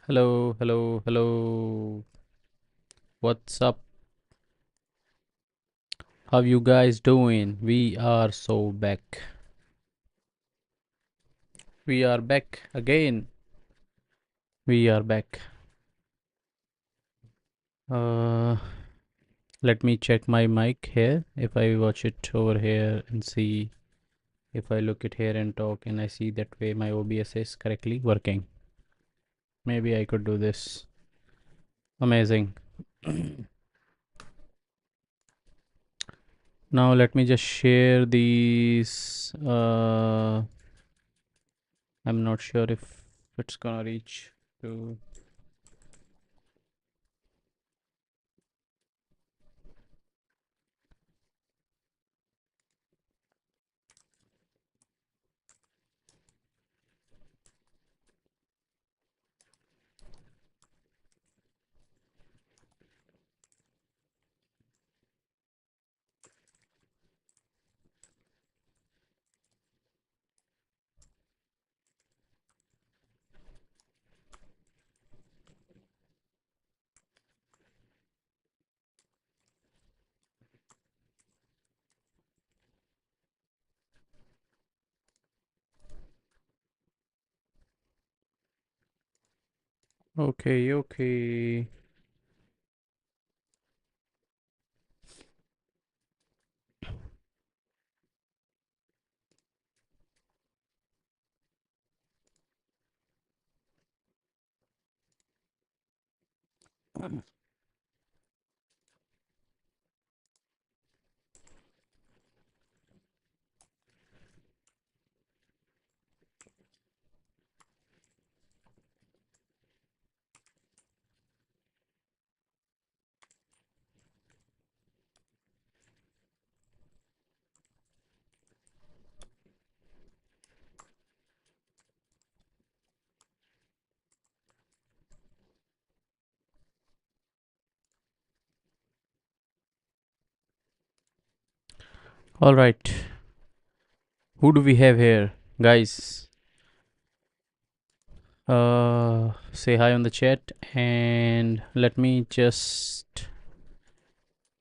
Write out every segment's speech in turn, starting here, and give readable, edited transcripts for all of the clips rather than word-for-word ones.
Hello, hello, hello. What's up? How you guys doing? We are so back. We are back again. We are back. Uh, Let me check my mic here. If I watch it over here and see if I look it here and talk and I see that way my OBS is correctly working. Maybe I could do this. Amazing. Now let me just share these. I'm not sure if it's gonna reach to. Okay, okay. All right. Who do we have here, guys? Say hi on the chat and let me just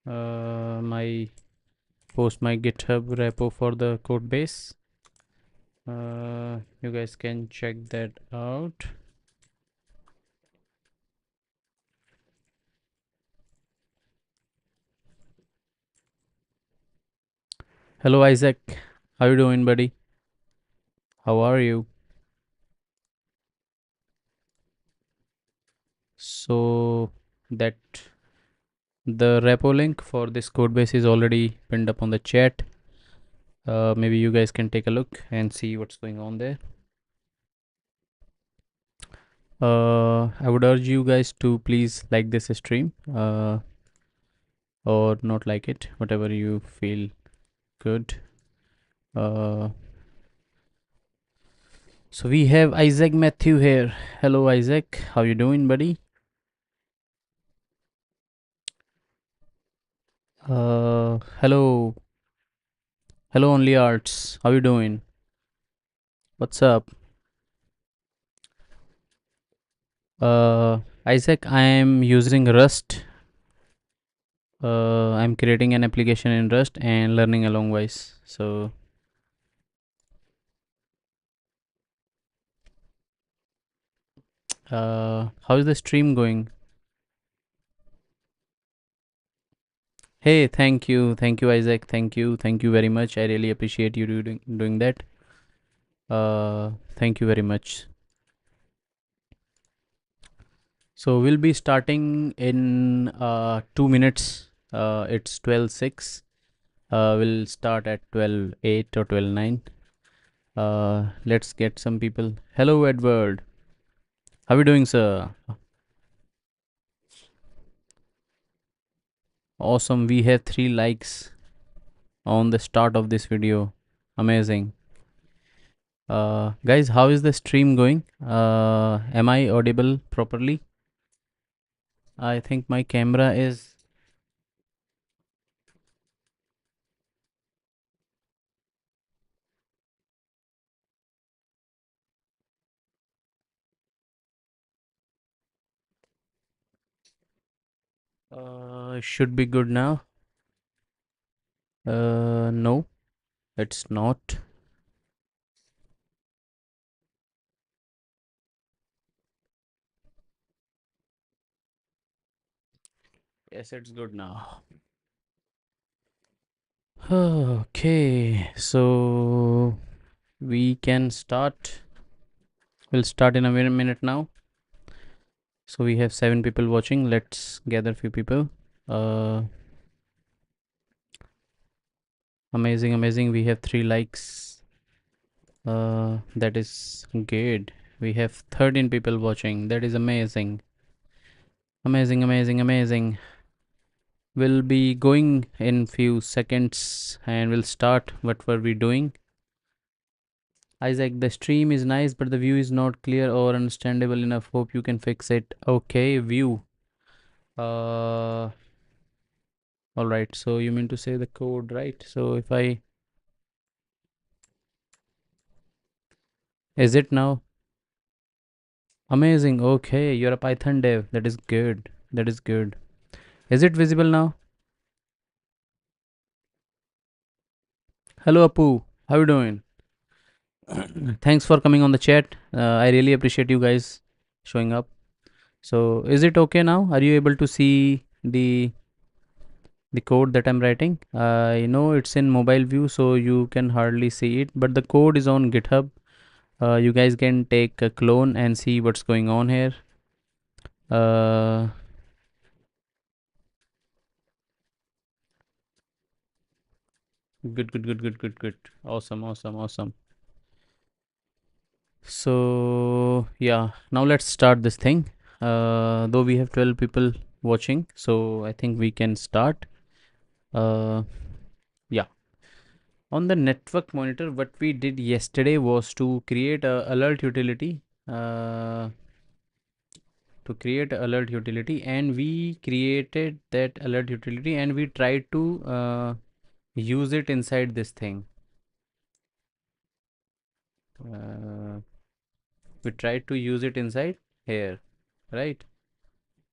my post my GitHub repo for the code base. You guys can check that out. Hello, Isaac. How you doing, buddy? How are you? So that the repo link for this code base is already pinned up on the chat. Maybe you guys can take a look and see what's going on there. I would urge you guys to please like this stream or not like it, whatever you feel good. uh, so we have Isaac Matthew here. Hello, Isaac. How you doing, buddy? Hello. Hello, Only Arts. How you doing? What's up? Isaac, I am using Rust. I'm creating an application in Rust and learning along wise. So how is the stream going? Hey, thank you, Isaac, thank you very much. I really appreciate you doing that. Thank you very much. So we'll be starting in 2 minutes. It's 12:06. We'll start at 12:08 or 12:09. Let's get some people. Hello, Edward. How are you doing, sir? Awesome. We have 3 likes on the start of this video. Amazing. Guys, how is the stream going? Am I audible properly? I think my camera is. Should be good now. No, it's not. Yes, it's good now. Okay, so we can start. We'll start in a minute now. So we have 7 people watching. Let's gather few people. Uh, Amazing, amazing. We have 3 likes. That is good. We have 13 people watching. That is amazing. Amazing, amazing, amazing. We'll be going in few seconds and we'll start. What were we doing? Isaac, the stream is nice, but the view is not clear or understandable enough. Hope you can fix it. Okay, view. All right. So you mean to say the code, right? So if I, is it now? Amazing. Okay, you're a Python dev. That is good. That is good. Is it visible now? Hello, Apu. How you doing? Thanks for coming on the chat. I really appreciate you guys showing up. So is it okay now? Are you able to see the code that I'm writing? I know it's in mobile view, so you can hardly see it, but the code is on GitHub. You guys can take a clone and see what's going on here. Uh, Good, good, good, good, good, good. Awesome, awesome, awesome. So yeah, now let's start this thing. Though we have 12 people watching, so I think we can start. Yeah. On the network monitor, what we did yesterday was to create a alert utility. To create a alert utility, and we created that alert utility, and we tried to use it inside this thing. Uh, we tried to use it inside here, right?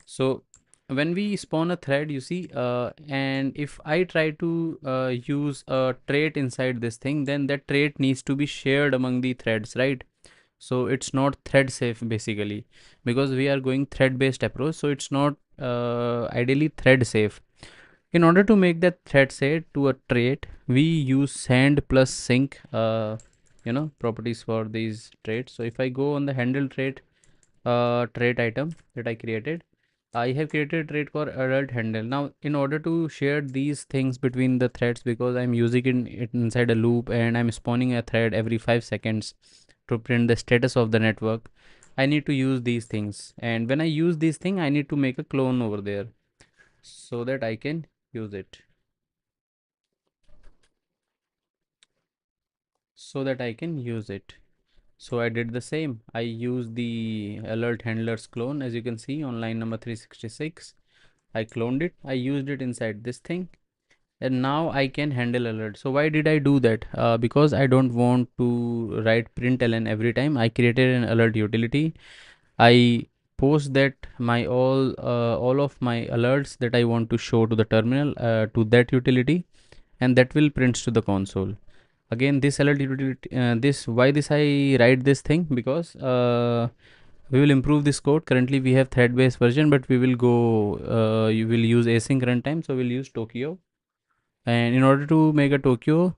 So when we spawn a thread, you see, and if I try to use a trait inside this thing, then that trait needs to be shared among the threads, right? So it's not thread safe basically, because we are going thread based approach, so it's not ideally thread safe. In order to make that thread safe to a trait, we use sand plus sync properties for these traits. So if I go on the handle trait item that I created, I have created a trait called adult handle. Now in order to share these things between the threads, because I'm using it inside a loop and I'm spawning a thread every 5 seconds to print the status of the network, I need to use these things, and when I use these things I need to make a clone over there so that I can use it, so that I can use it. So I did the same. I used the alert handlers clone, as you can see on line number 366. I cloned it, I used it inside this thing, and now I can handle alert. So why did I do that? Because I don't want to write println every time. I created an alert utility. I post that my all of my alerts that I want to show to the terminal to that utility, and that will print to the console. Again, this alert utility, this why this I write this thing, because we will improve this code. Currently we have thread based version, but we will go you will use async runtime, so we'll use Tokyo. And in order to make a Tokyo,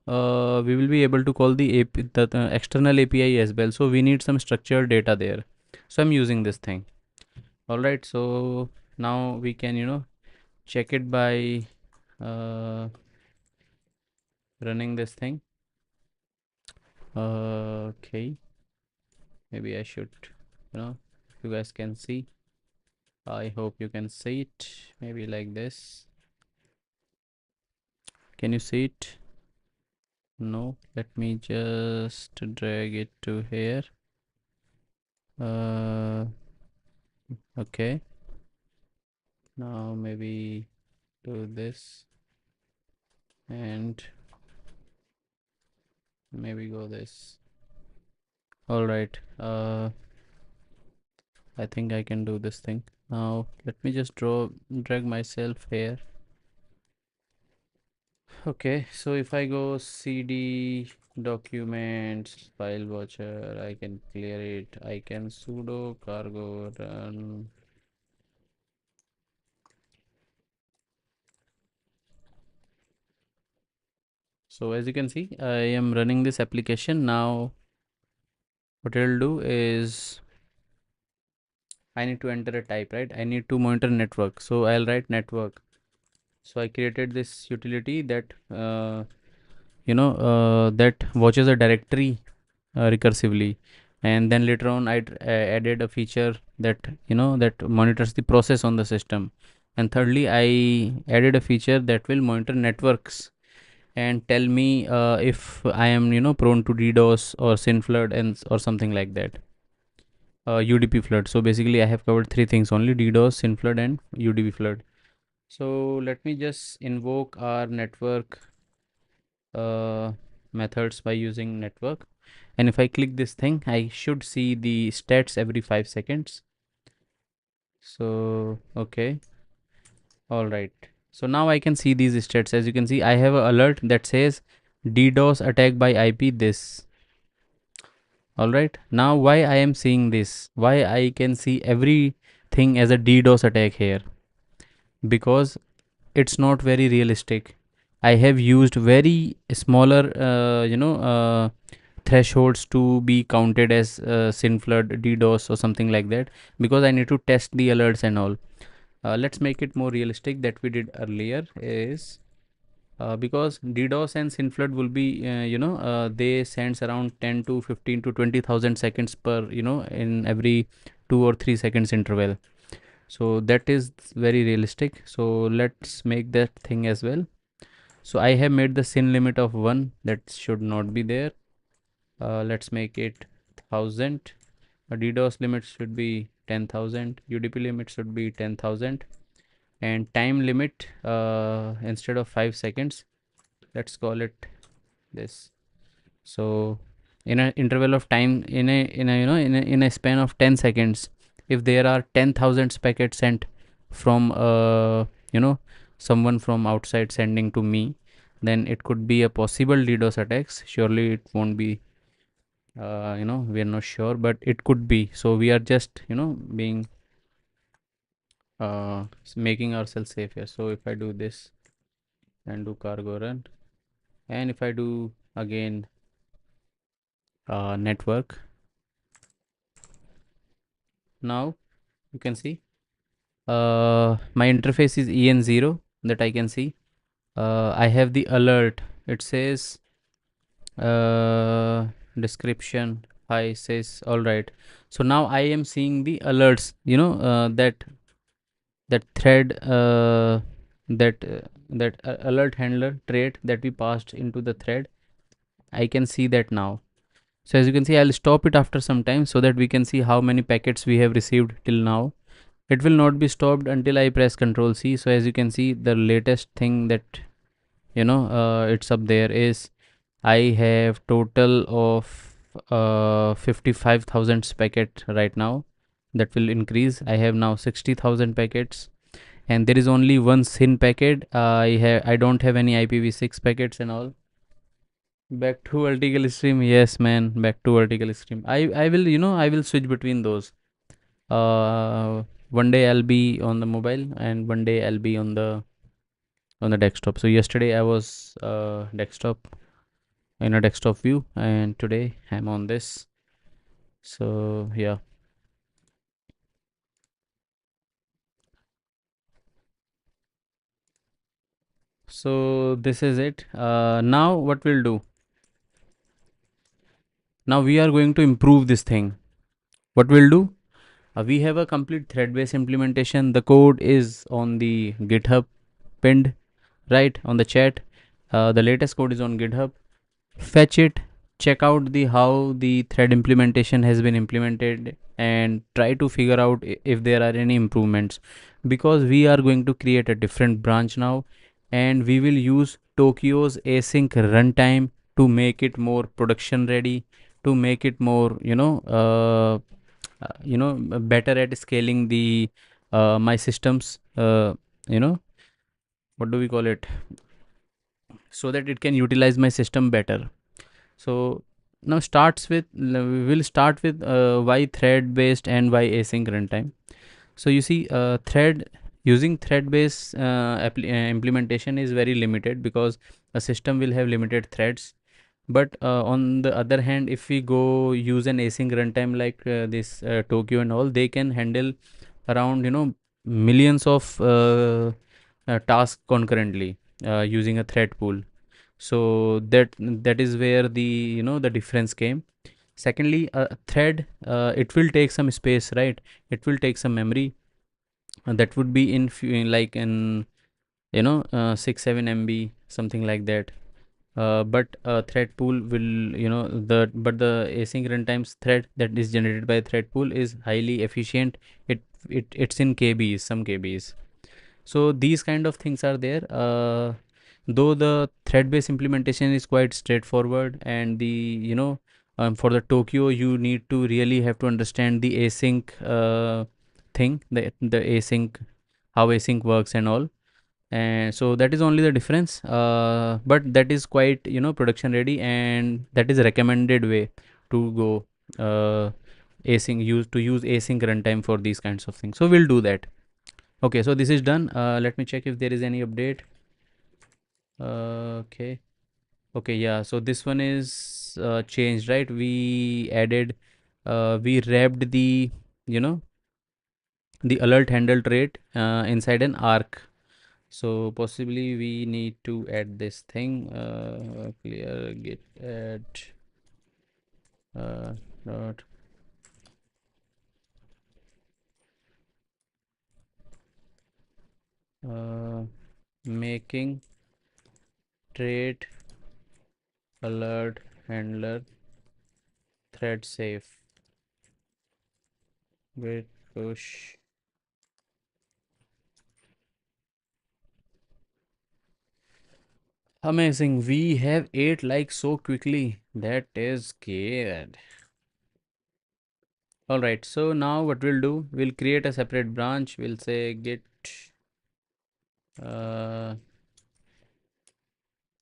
we will be able to call the external API as well, so we need some structured data there, so I'm using this thing. All right, so now we can check it by uh, running this thing. Okay, maybe I should, if you guys can see, I hope you can see it, maybe like this. Can you see it? No, let me just drag it to here. Okay, now maybe do this and maybe go this. All right, I think I can do this thing. Now let me just drag myself here. Okay, so if I go cd documents file watcher, I can clear it. I can sudo cargo run. So as you can see, I am running this application now. What I'll do is I need to enter a type, right? I need to monitor network, so I'll write network. So I created this utility that that watches a directory recursively, and then later on I added a feature that that monitors the process on the system, and thirdly I added a feature that will monitor networks and tell me if I am prone to DDoS or SYN flood and or something like that. UDP flood. So basically I have covered three things only: DDoS, SYN flood, and UDP flood. So let me just invoke our network uh, methods by using network, and if I click this thing I should see the stats every 5 seconds. So okay, all right, so now I can see these stats. As you can see, I have an alert that says DDoS attack by IP this. All right, now why I am seeing this, why I can see everything as a DDoS attack here? Because it's not very realistic. I have used very smaller thresholds to be counted as SYN flood, DDoS or something like that, because I need to test the alerts and all. Let's make it more realistic that we did earlier is because DDoS and SYN flood will be they sends around 10 to 15 to 20,000 seconds per in every 2 or 3 seconds interval. So that is very realistic, so let's make that thing as well. So I have made the SYN limit of 1, that should not be there. Let's make it 1000. A DDoS limit should be 10,000. UDP limit should be 10,000. And time limit, instead of 5 seconds, let's call it this. So in an interval of time, in a span of 10 seconds, if there are 10,000 packets sent from you know someone from outside sending to me, then it could be a possible DDoS attacks. Surely it won't be, we are not sure, but it could be. So we are just being making ourselves safe here. So if I do this and do cargo run, and if I do again network, now you can see my interface is en0 that I can see. I have the alert, it says description hi says all right. So now I am seeing the alerts, that thread, that alert handler trait that we passed into the thread. I can see that now. So as you can see, I'll stop it after some time so that we can see how many packets we have received till now. It will not be stopped until I press Ctrl C. So as you can see, the latest thing that it's up there is I have total of 55,000 packet right now. That will increase. I have now 60,000 packets, and there is only one SYN packet. I don't have any IPv6 packets and all. Back to vertical stream, yes man, back to vertical stream. I will I will switch between those. One day I'll be on the mobile and one day I'll be on the desktop. So yesterday I was desktop, in a desktop view, and today I'm on this. So yeah. So this is it. Now what we'll do, now we are going to improve this thing. What we'll do, we have a complete thread based implementation. The code is on the GitHub pinned right on the chat. The latest code is on GitHub. Fetch it, check out the how the thread implementation has been implemented, and try to figure out if there are any improvements, because we are going to create a different branch now, and we will use Tokyo's async runtime to make it more production ready, to make it more better at scaling the my systems, you know, what do we call it, so that it can utilize my system better. So now we will start with why thread based and why async runtime. So you see, thread using thread based implementation is very limited because a system will have limited threads. But on the other hand, if we go use an async runtime like this Tokyo and all, they can handle around, millions of tasks concurrently using a thread pool. So that is where the, the difference came. Secondly, a thread, it will take some space, right? It will take some memory, that would be like in, 6 7 MB, something like that. But a thread pool will, the async runtimes thread that is generated by thread pool is highly efficient. It's in kbs, some kbs. So these kind of things are there. Though the thread based implementation is quite straightforward, and the, for the Tokyo, you need to really have to understand the async thing, the async, how async works and all. And so that is only the difference, but that is quite, production ready, and that is a recommended way to go async, use async runtime for these kinds of things. So we'll do that. Okay, so this is done. Let me check if there is any update. Okay. Okay, yeah, so this one is changed, right? We wrapped the, you know the alert handle trait inside an arc. So possibly we need to add this thing, clear git add dot uh, making trait alert handler thread safe with push. Amazing, we have 8 likes so quickly. That is good. All right, so now what we'll do, we'll create a separate branch. We'll say git uh,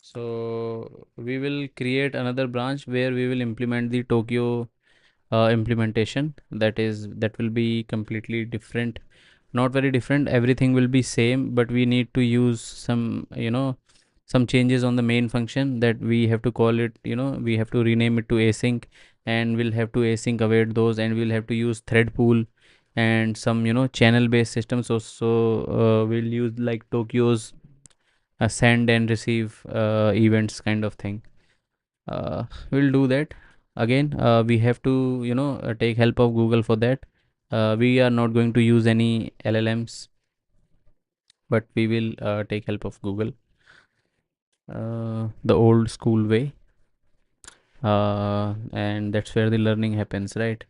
so we will create another branch where we will implement the Tokyo implementation. That will be completely different, not very different, everything will be same, but we need to use some, some changes on the main function, that we have to call it, we have to rename it to async, and we'll have to async await those, and we'll have to use thread pool and some, channel based systems. So we'll use like Tokyo's send and receive events kind of thing. We'll do that. Again, we have to, take help of Google for that. We are not going to use any LLMs, but we will take help of Google, the old school way, and that's where the learning happens, right?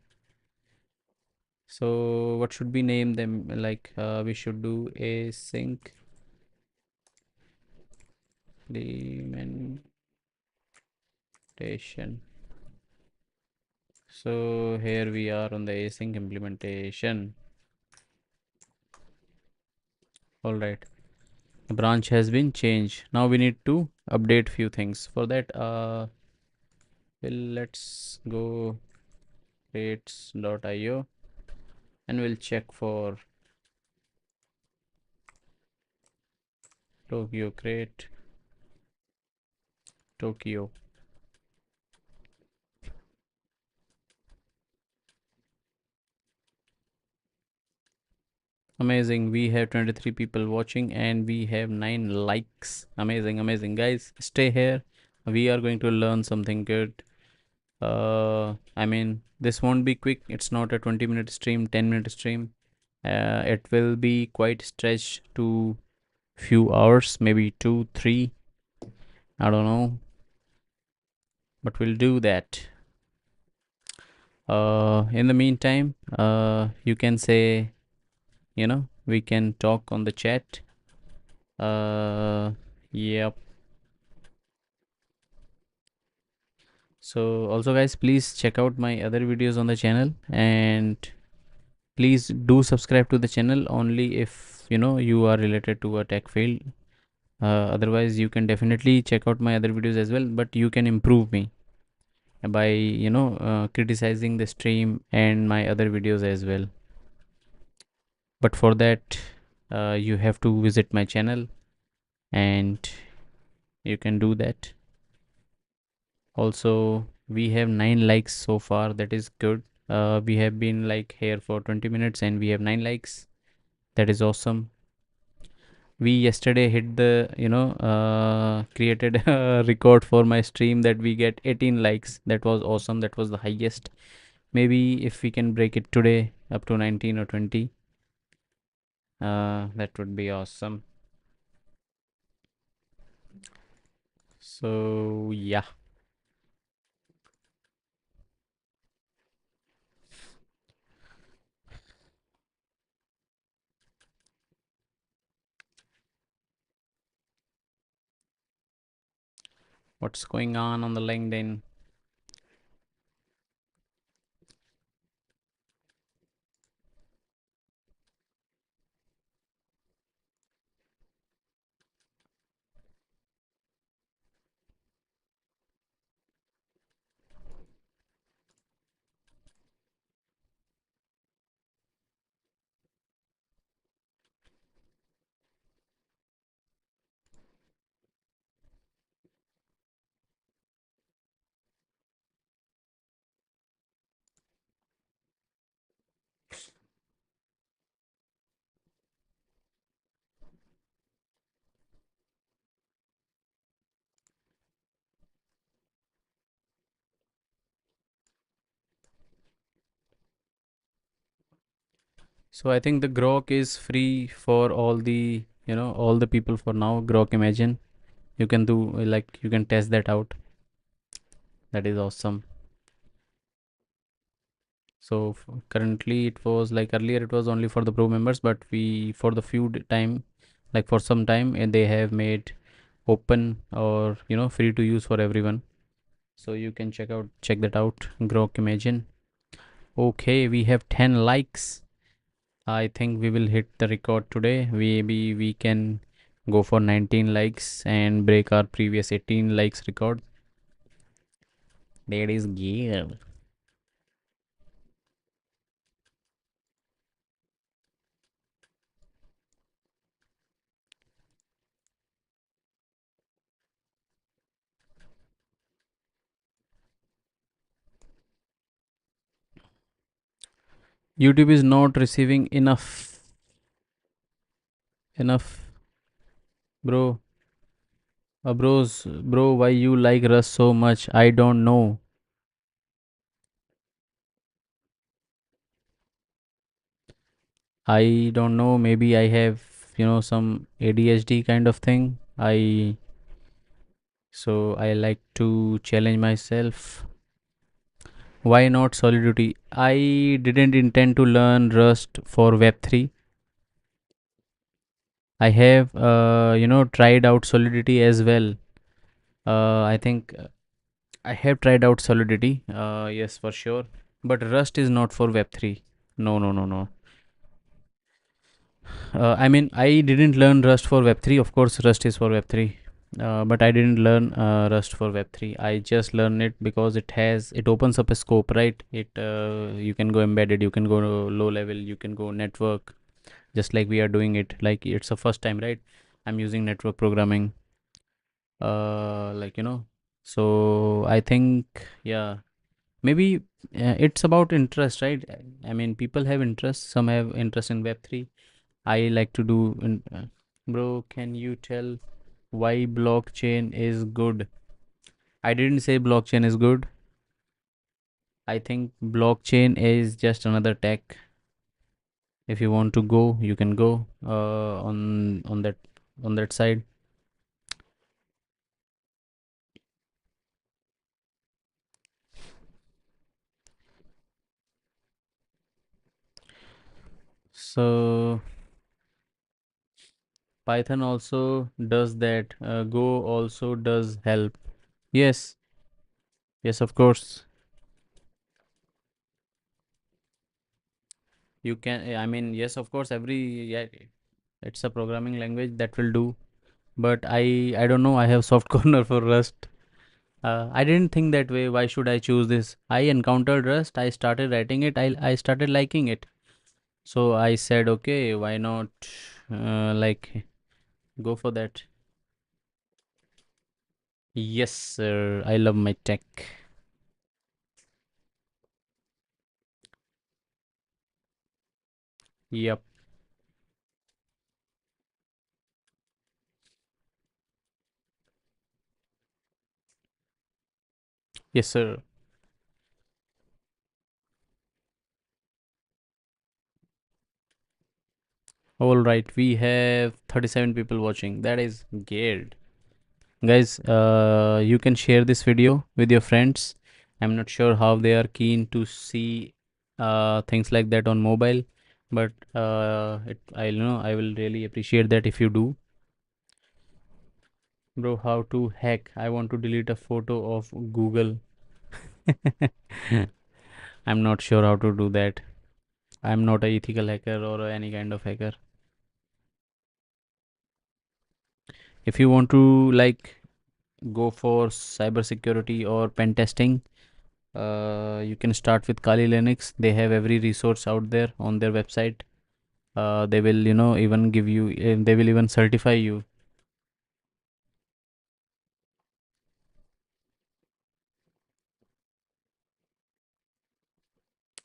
So what should we name them? Like, we should do async implementation. So here we are on the async implementation. All right, the branch has been changed. Now we need to update few things. For that, well, let's go rates.io, and we'll check for Tokyo crate Tokyo. Amazing, we have 23 people watching and we have 9 likes. Amazing, amazing, guys, stay here. We are going to learn something good. I mean, this won't be quick. It's not a 20-minute stream, 10-minute stream. It will be quite stretched to few hours, maybe 2 3, I don't know, but we'll do that. In the meantime, you can say, we can talk on the chat. Yep. So also, guys, please check out my other videos on the channel, and Please do subscribe to the channel only if you are related to a tech field. Otherwise, you can definitely check out my other videos as well, but you can improve me by criticizing the stream and my other videos as well. But for that, you have to visit my channel, and you can do that. Also, we have 9 likes so far. That is good. We have been like here for 20 minutes and we have 9 likes. That is awesome. We yesterday hit the created a record for my stream that we get 18 likes. That was awesome. That was the highest. Maybe if we can break it today up to 19 or 20, that would be awesome. So yeah, what's going on the LinkedIn? So I think the grok is free for all the people for now. Grok Imagine. You can do like you can test that out. That is awesome. So currently it was like earlier it was only for the pro members, but we for the time, like for some time, and they have made open or free to use for everyone. So you can check that out. Grok Imagine. Okay, we have 10 likes. I think we will hit the record today. Maybe we can go for 19 likes and break our previous 18 likes record. That is good. YouTube is not receiving enough, bro. Bro, why you like Rust so much? I don't know. I don't know. Maybe I have, some ADHD kind of thing. So I like to challenge myself. Why not Solidity? I didn't intend to learn Rust for Web3. I have, tried out Solidity as well. I think I have tried out Solidity. Yes, for sure. But Rust is not for Web3. No, no, no, no. I mean, I didn't learn Rust for Web3. Of course, Rust is for Web3. But I didn't learn Rust for Web3. I just learned it because it opens up a scope, right? You can go embedded, you can go low level, you can go network, just like we are doing it. Like it's the first time, right? I'm using network programming. Like So I think, yeah, maybe it's about interest, right? I mean, people have interest. Some have interest in Web3. I like to do. Bro, can you tell why blockchain is good? I didn't say blockchain is good. I think blockchain is just another tech. If you want to go, you can go on that side. So Python also does that. Go also does help. Yes, yes, of course. You can, I mean, yes, of course, every, yeah, it's a programming language that will do. But I don't know, I have soft corner for Rust. I didn't think that way. Why should I choose this? I encountered Rust, I started writing it, I started liking it. So I said, okay, why not like go for that? Yes, sir. I love my tech. Yep. Yes, sir. All right, we have 37 people watching. That is good. Guys, you can share this video with your friends. I'm not sure how they are keen to see things like that on mobile, but I know I will really appreciate that if you do. Bro, how to hack? I want to delete a photo of Google. I'm not sure how to do that. I'm not a ethical hacker or any kind of hacker. If you want to like go for cybersecurity or pen testing, you can start with Kali Linux. They have every resource out there on their website. They will, even give you, they will even certify you.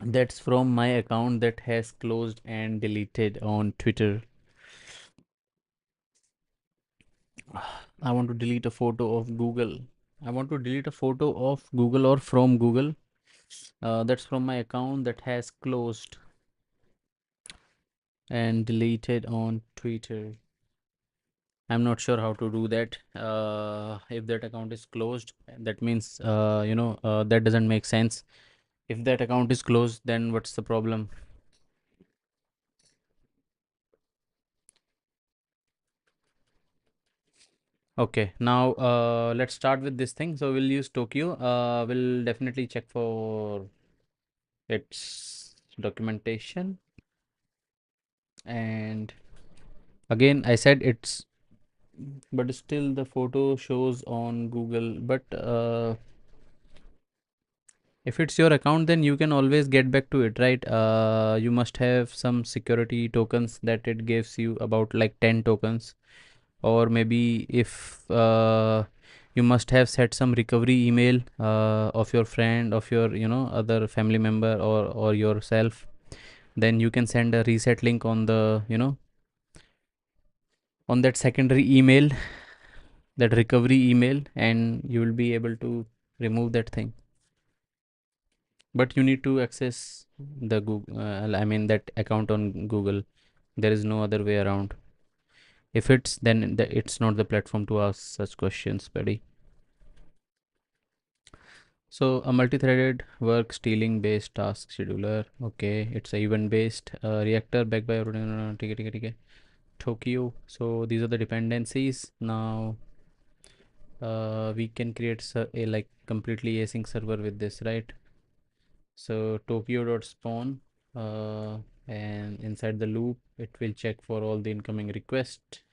That's from my account that has closed and deleted on Twitter. I want to delete a photo of Google. I want to delete a photo of Google or from Google. That's from my account that has closed and deleted on Twitter. I'm not sure how to do that. If that account is closed, that means, that doesn't make sense. If that account is closed, then what's the problem? Okay, now let's start with this thing. So we'll use Tokyo. We'll definitely check for its documentation. And again, I said it's, but still the photo shows on Google. But if it's your account, then you can always get back to it, right? You must have some security tokens that it gives you, about like 10 tokens. Or maybe if you must have set some recovery email of your friend, of your, other family member, or yourself. Then you can send a reset link on the, on that secondary email, that recovery email, and you will be able to remove that thing. But you need to access the Google, I mean that account on Google. There is no other way around. If it's, then it's not the platform to ask such questions, buddy. So a multi-threaded work stealing based task scheduler. Okay, it's a event based reactor backed by Tokyo. So these are the dependencies. Now we can create a like completely async server with this, right? So Tokyo.spawn, and inside the loop it will check for all the incoming request.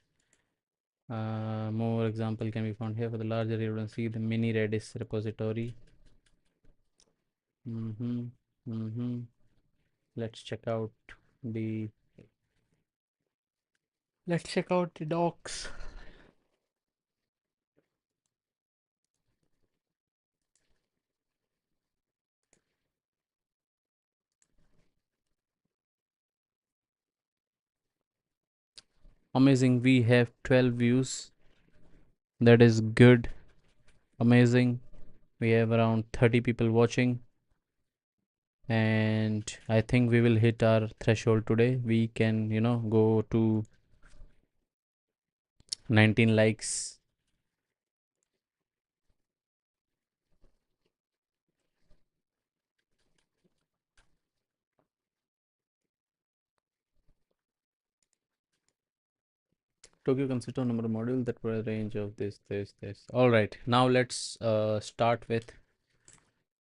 More example can be found here. For the larger redundancy, the mini Redis repository. Mm-hmm. Mm-hmm. Let's check out the let's check out the docs. Amazing, we have 12 views. That is good. Amazing. We have around 30 people watching, and I think we will hit our threshold today. We can, go to 19 likes. Tokyo consists of number of modules that were a range of this. All right, now let's start with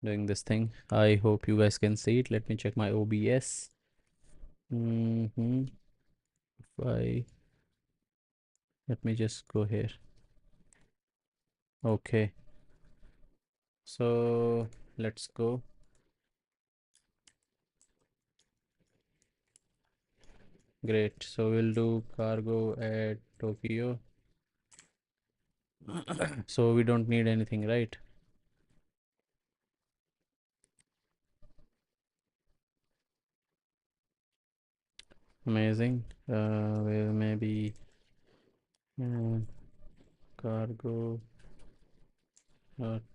doing this thing. I hope you guys can see it. Let me check my OBS. Mm-hmm. Why? Let me just go here. Okay. So let's go. Great. So we'll do cargo at Tokyo. So we don't need anything, right? Amazing. Well, maybe uh, cargo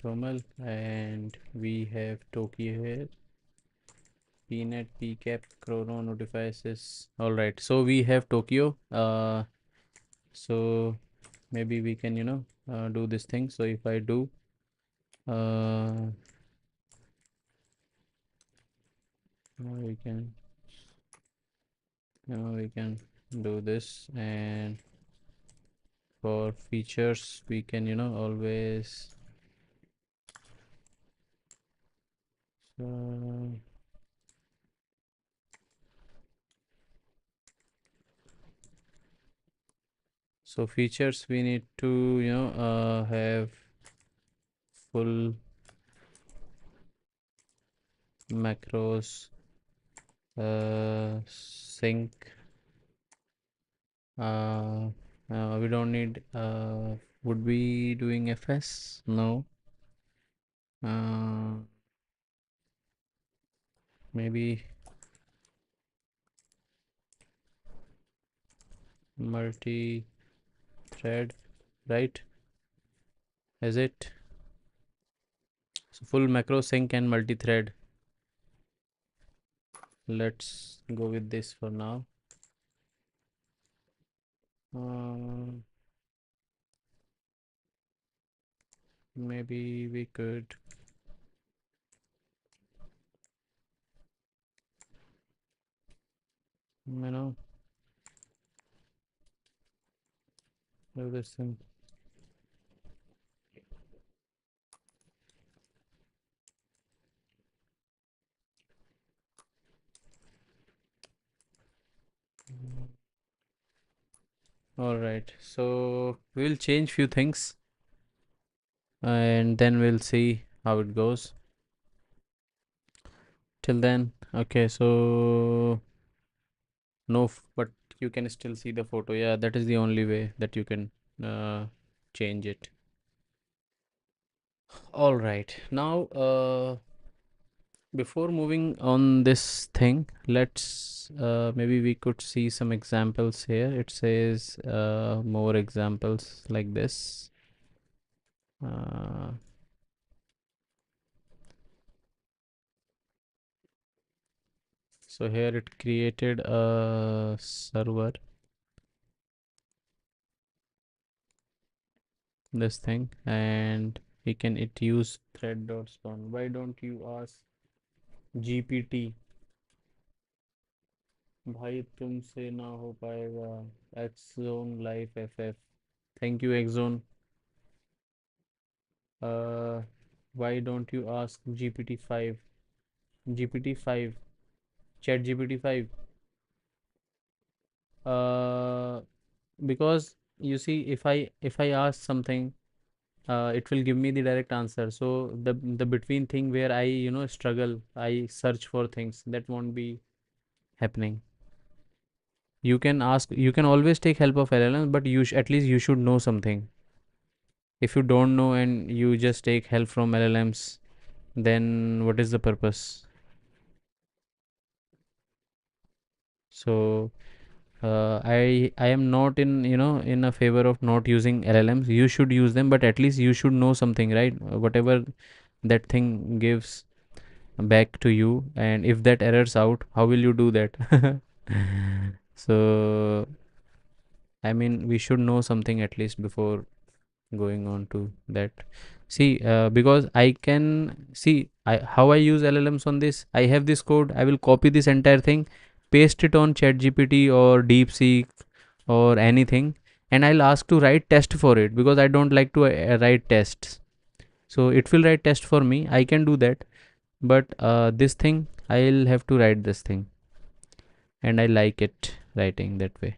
terminal, and we have Tokyo here. Pnet, pcap, chrono, notifies this. All right. So we have Tokyo. So maybe we can, do this thing. So if I do, now we can, we can do this, and for features we can, always. So, so features we need to, have full macros, sync. We don't need. Would we doing FS? No. Uh, maybe multi-thread, right? Is it? So full macro sync and multi-thread. Let's go with this for now. Maybe we could, do this thing. All right. So we'll change few things, and then we'll see how it goes. Till then, okay. So no, but you can still see the photo. Yeah, that is the only way that you can change it. All right. Now, before moving on this thing, let's maybe we could see some examples here. It says more examples like this. Uh, so here it created a server, this thing, and we can it use thread.spawn. Why don't you ask GPT? भाई तुमसे ना हो पाएगा. Xzone Life FF. Thank you, Xzone. Uh, why don't you ask GPT-5? GPT-5, Chat GPT-5. Uh, because you see, if I ask something, it will give me the direct answer. So the between thing where I struggle, I search for things that won't be happening. You can always take help of LLM, but at least you should know something. If you don't know and you just take help from LLMs, then what is the purpose? So I am not in in a favor of not using LLMs. You should use them, but at least you should know something, right? Whatever that thing gives back to you, and if that errors out, how will you do that? So I mean, we should know something at least before going on to that. See, because I can see how I use LLMs on this. I have this code. I will copy this entire thing, paste it on ChatGPT or DeepSeek or anything, and I'll ask to write test for it because I don't like to write tests. So it will write test for me. I can do that, but this thing I'll have to write this thing. and I like it writing that way.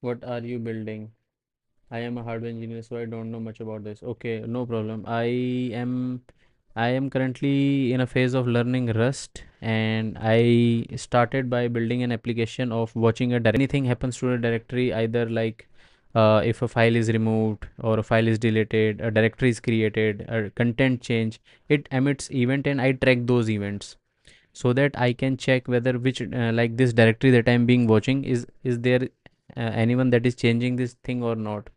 What are you building? I am a hardware engineer, so I don't know much about this. Okay, no problem. I am currently in a phase of learning Rust, and I started by building an application of watching a directory. Anything happens to a directory, either like if a file is removed or a file is deleted, a directory is created, a content change, it emits event, and I track those events so that I can check whether which like this directory that I'm being watching is there anyone that is changing this thing or not.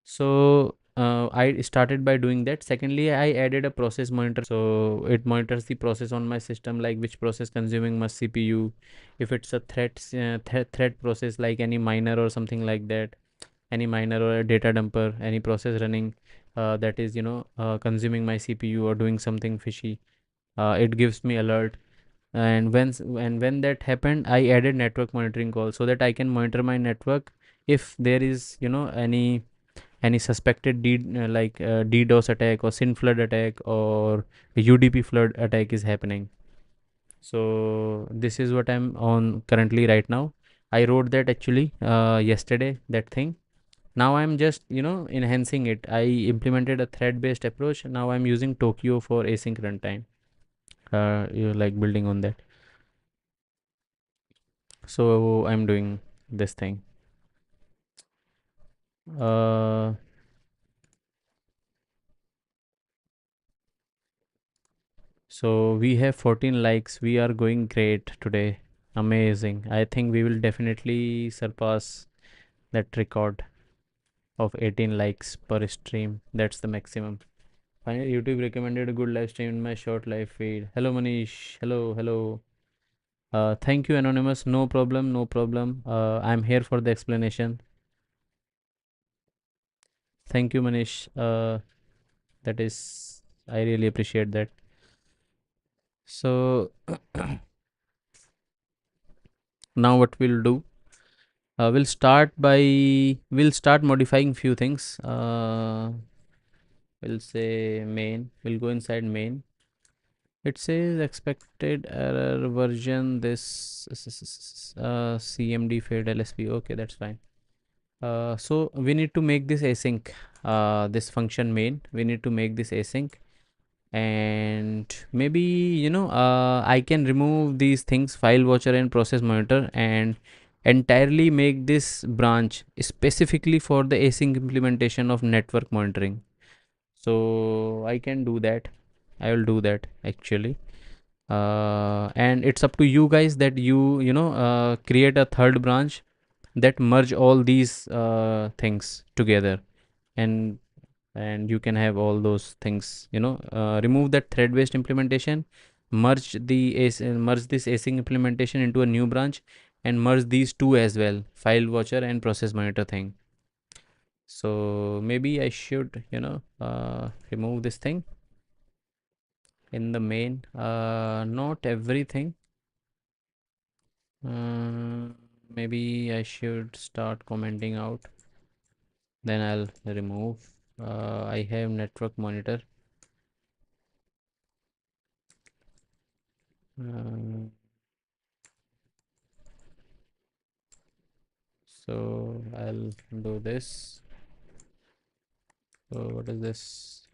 So I started by doing that. Secondly, I added a process monitor, so it monitors the process on my system, like which process consuming much CPU, if it's a thread process like any miner or something like that, any miner or a data dumper, any process running that is consuming my CPU or doing something fishy. It gives me alert. And when that happened, I added network monitoring call so that I can monitor my network if there is any suspected DDoS attack or SYN flood attack or UDP flood attack is happening. So this is what I'm on currently right now. I wrote that actually yesterday, that thing. Now I'm just enhancing it. I implemented a thread based approach. Now I'm using Tokyo for async runtime. You like building on that. So I'm doing this thing. uh So we have 14 likes. We are going great today. Amazing. I think we will definitely surpass that record of 18 likes per stream. That's the maximum. Finally, YouTube recommended a good live stream in my short live feed. Hello, Manish. Hello, hello. Thank you, Anonymous. No problem, no problem. I'm here for the explanation. Thank you, Manish. I really appreciate that. So now what we'll do, we'll start modifying few things. We'll say main. We'll go inside main. It says expected error version this CMD fade LSP. Okay, that's fine. So we need to make this async. This function main. We need to make this async, and maybe I can remove these things, file watcher and process monitor, and entirely make this branch specifically for the async implementation of network monitoring. So I can do that. I will do that actually. And it's up to you guys that you create a third branch that merge all these things together, and you can have all those things. Remove that thread based implementation, merge this async implementation into a new branch, and merge these two as well, file watcher and process monitor thing. So maybe I should remove this thing in the main. Not everything. Maybe I should start commenting out, then I'll remove. I have network monitor. uh, so I'll do this. So what is this?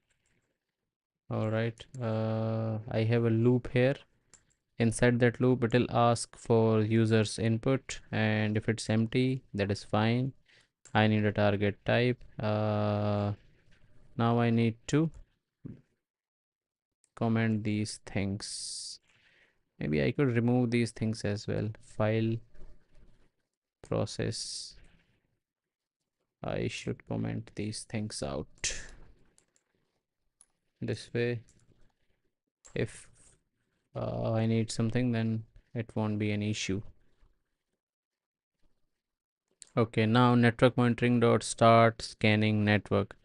All right, I have a loop here. Inside that loop, it will ask for users input, and if it's empty, that is fine. I need a target type. Now I need to comment these things. Maybe I could remove these things as well. File, process. I should comment these things out. This way, if I need something, then it won't be an issue. Okay, now network monitoring dot start scanning network.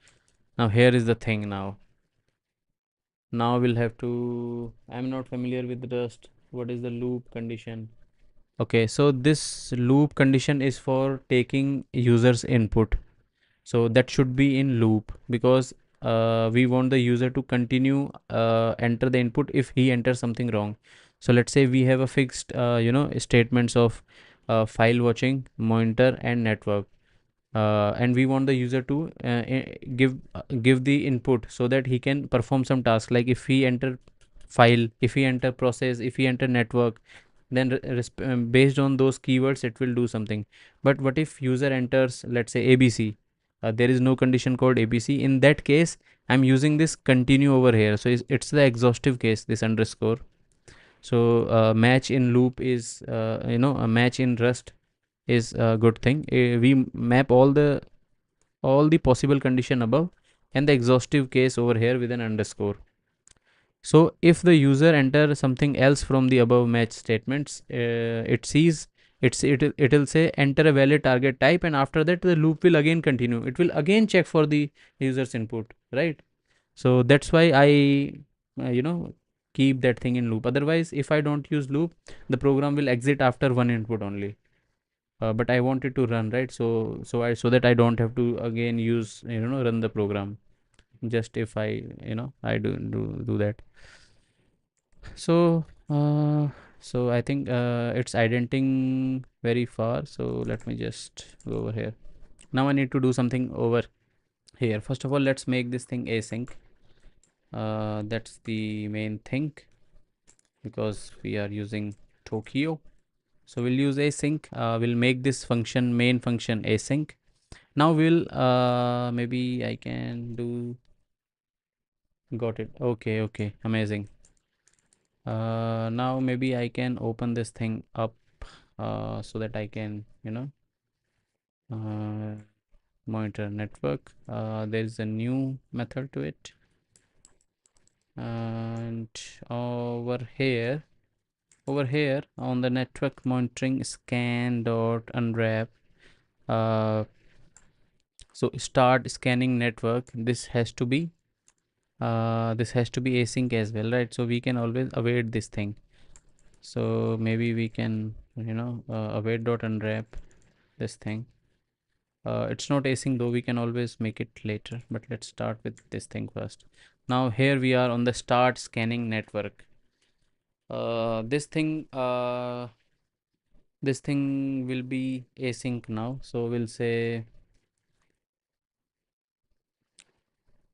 Now here is the thing. Now we'll have to, I'm not familiar with Rust. What is the loop condition? Okay, so this loop condition is for taking users input. So that should be in loop, because we want the user to continue enter the input if he enters something wrong. So let's say we have a fixed statements of file watching, monitor, and network, and we want the user to give the input so that he can perform some task, like if he enter file, if he enter process, if he enter network, then based on those keywords it will do something. But what if user enters, let's say abc, there is no condition called abc. In that case, I'm using this continue over here, so it's the exhaustive case, this underscore. So match in loop is a match in rust is a good thing. We map all the possible condition above and the exhaustive case over here with an underscore. So if the user enter something else from the above match statements, it sees it'll say enter a valid target type, and after that the loop will again continue. It will again check for the user's input, right? So that's why I uh, you know keep that thing in loop. Otherwise, if I don't use loop, the program will exit after one input only. But I want it to run, right? So that I don't have to again use run the program, just if I do that. So I think it's indenting very far, so let me just go over here. Now I need to do something over here. First of all, let's make this thing async. That's the main thing, because we are using Tokyo. So we'll use async. We'll make this function, main function, async. Now we'll maybe I can do. Got it. Okay, okay, amazing. Now maybe I can open this thing up so that I can uh, monitor network. There is a new method to it, and over here on the network monitoring scan dot unwrap. So start scanning network. This has to be async as well, right? So we can always await this thing. So maybe we can await dot unwrap this thing. It's not async though, we can always make it later, but let's start with this thing first. Now here we are on the start scanning network. This thing will be async now, so we'll say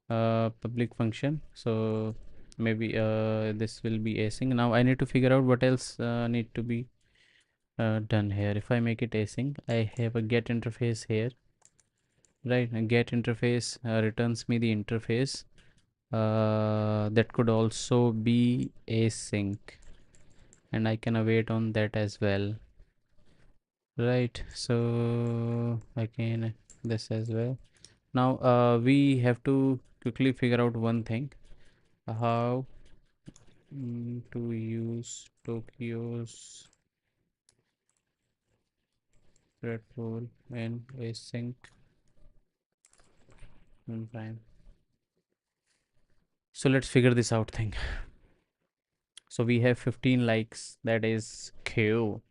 public function. So maybe this will be async. Now I need to figure out what else need to be done here. If I make it async, I have a get interface here, right? A get interface returns me the interface. That could also be async, and I can await on that as well, right? So I can this as well. Now we have to quickly figure out one thing: how to use Tokyo's thread pool in async runtime. So let's figure this out thing. So we have 15 likes, that is cool.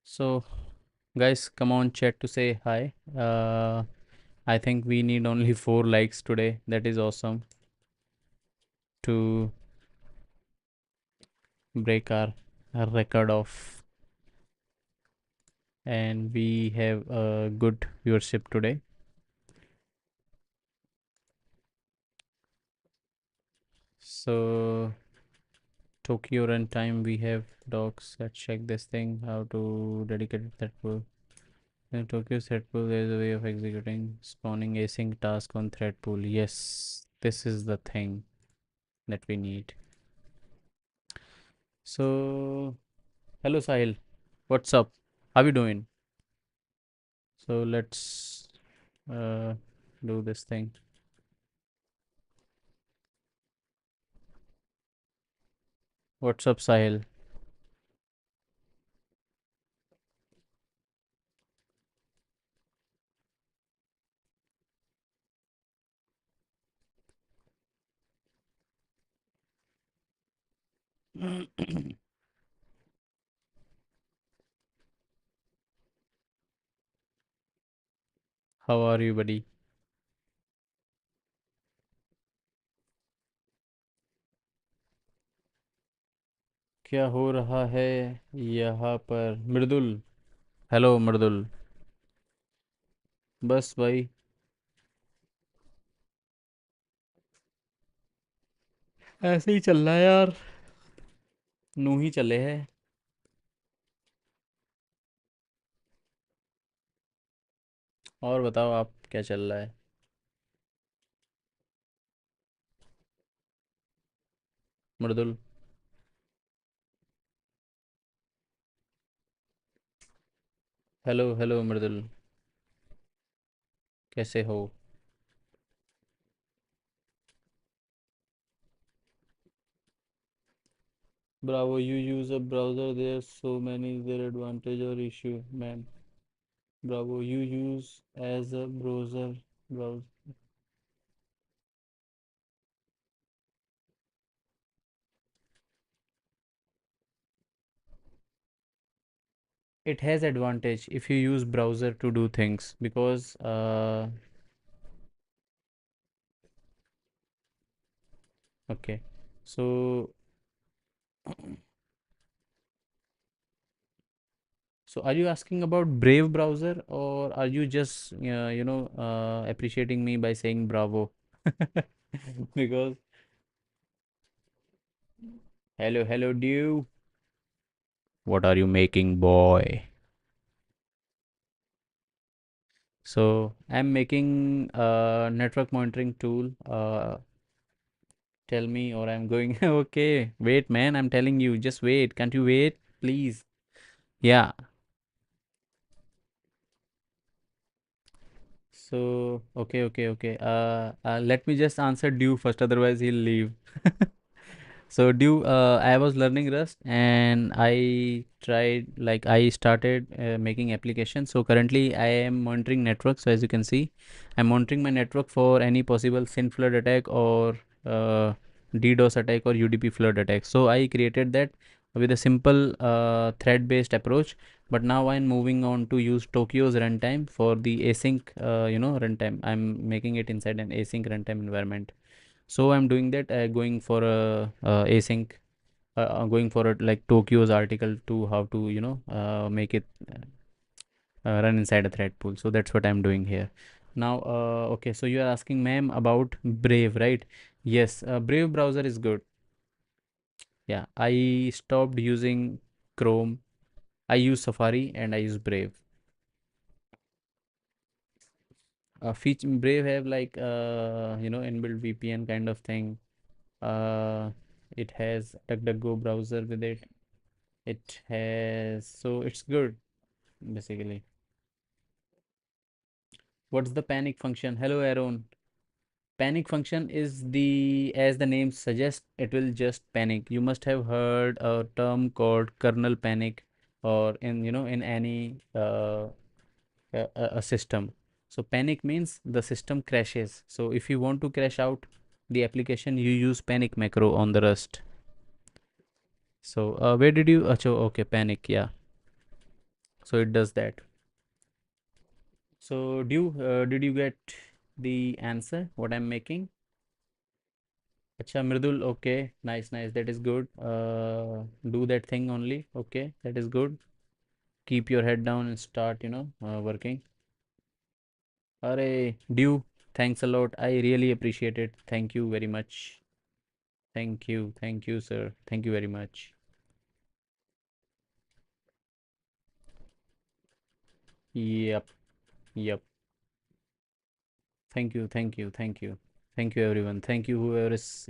So guys, come on chat to say hi. I think we need only 4 likes today. That is awesome to break our record off, and we have a good viewership today. So Tokyo runtime, we have docs. Let's check this thing. How to dedicate that pool. In Tokyo thread pool, there is a way of executing spawning async task on thread pool. Yes, this is the thing that we need. So hello Sahil, what's up? How you doing? So let's uh, do this thing. What's up, Sahil? How are you, buddy? क्या हो रहा है यहाँ पर मृदुल? Hello मृदुल। बस भाई, ऐसे ही चल रहा है यार। नू ही चले है। और बताओ आप क्या चल रहा है? मृदुल। हेलो हेलो मृदुल। कैसे हो? Bravo, you use a browser. There's so many their advantage or issue, man. Bravo, you use as a browser. It has advantage if you use browser to do things because okay. So so are you asking about Brave browser, or are you just appreciating me by saying bravo? Because hello hello dew. What are you making, boy? So I'm making a network monitoring tool. Tell me, or I'm going. Okay, wait, man. I'm telling you. Just wait. Can't you wait, please? Yeah. So okay, okay, okay. Let me just answer Dew first. Otherwise, he'll leave. So do I was learning Rust and I tried like I started making applications. So currently I am monitoring network. So as you can see, I'm monitoring my network for any possible SYN flood attack or DDoS attack or UDP flood attack. So I created that with a simple thread-based approach. But now I'm moving on to use Tokyo's runtime for the async, runtime. I'm making it inside an async runtime environment. So I'm doing that, going for a async, going for a like Tokyo's article to how to make it run inside a thread pool. So that's what I'm doing here. Now, okay, so you are asking ma'am about Brave, right? Yes, Brave browser is good. Yeah, I stopped using Chrome. I use Safari and I use Brave. Feature Brave have like inbuilt VPN kind of thing. Uh, it has DuckDuckGo browser with it. It has, so it's good basically. What's the panic function? Hello, Aaron. Panic function is the, as the name suggests, it will just panic. You must have heard a term called kernel panic, or in in any a system. So panic means the system crashes. So if you want to crash out the application, you use panic macro on the Rust. So where did you? Acho, okay, panic. Yeah. So it does that. So did you get the answer? What I'm making? Acha, Mridul. Okay, nice, nice. That is good. Do that thing only. Okay, that is good. Keep your head down and start, working. Arey, Dew. Thanks a lot. I really appreciate it. Thank you very much. Thank you, sir. Thank you very much. Yep, yep. Thank you, everyone. Thank you, whoever is,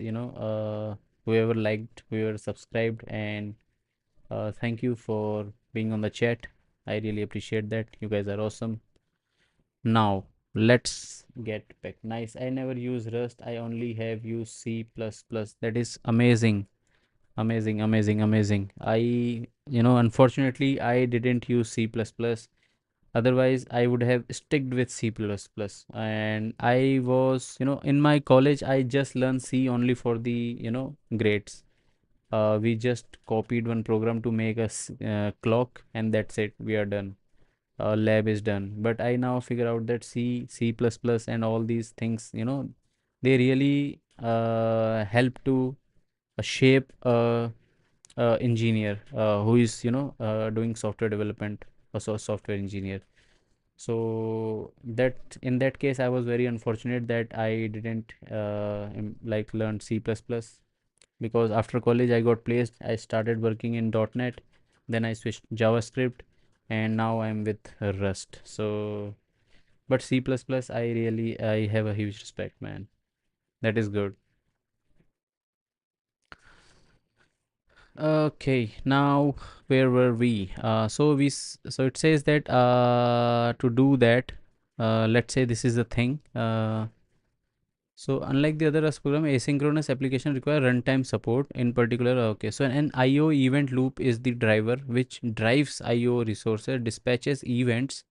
whoever liked, whoever subscribed, and thank you for being on the chat. I really appreciate that. You guys are awesome. Now, let's get back. Nice. I never use Rust. I only have used C++. That is amazing. Amazing, amazing, amazing. Unfortunately, I didn't use C++. Otherwise, I would have sticked with C++. And I was, in my college, I just learned C only for the, grades. We just copied one program to make a clock, and that's it, we are done. Lab is done. But I now figure out that C++, and all these things, they really help to shape a engineer who is doing software development, a software engineer. So that in that case, I was very unfortunate that I didn't like learn C++, because after college I got placed. I started working in .NET, then I switched JavaScript, and now I'm with Rust. So, but C++, I have a huge respect, man. That is good. Okay, now where were we? So it says that to do that, let's say this is the thing. So unlike the other Rust program, asynchronous application require runtime support. In particular, okay. So an I/O event loop is the driver which drives I/O resources, dispatches events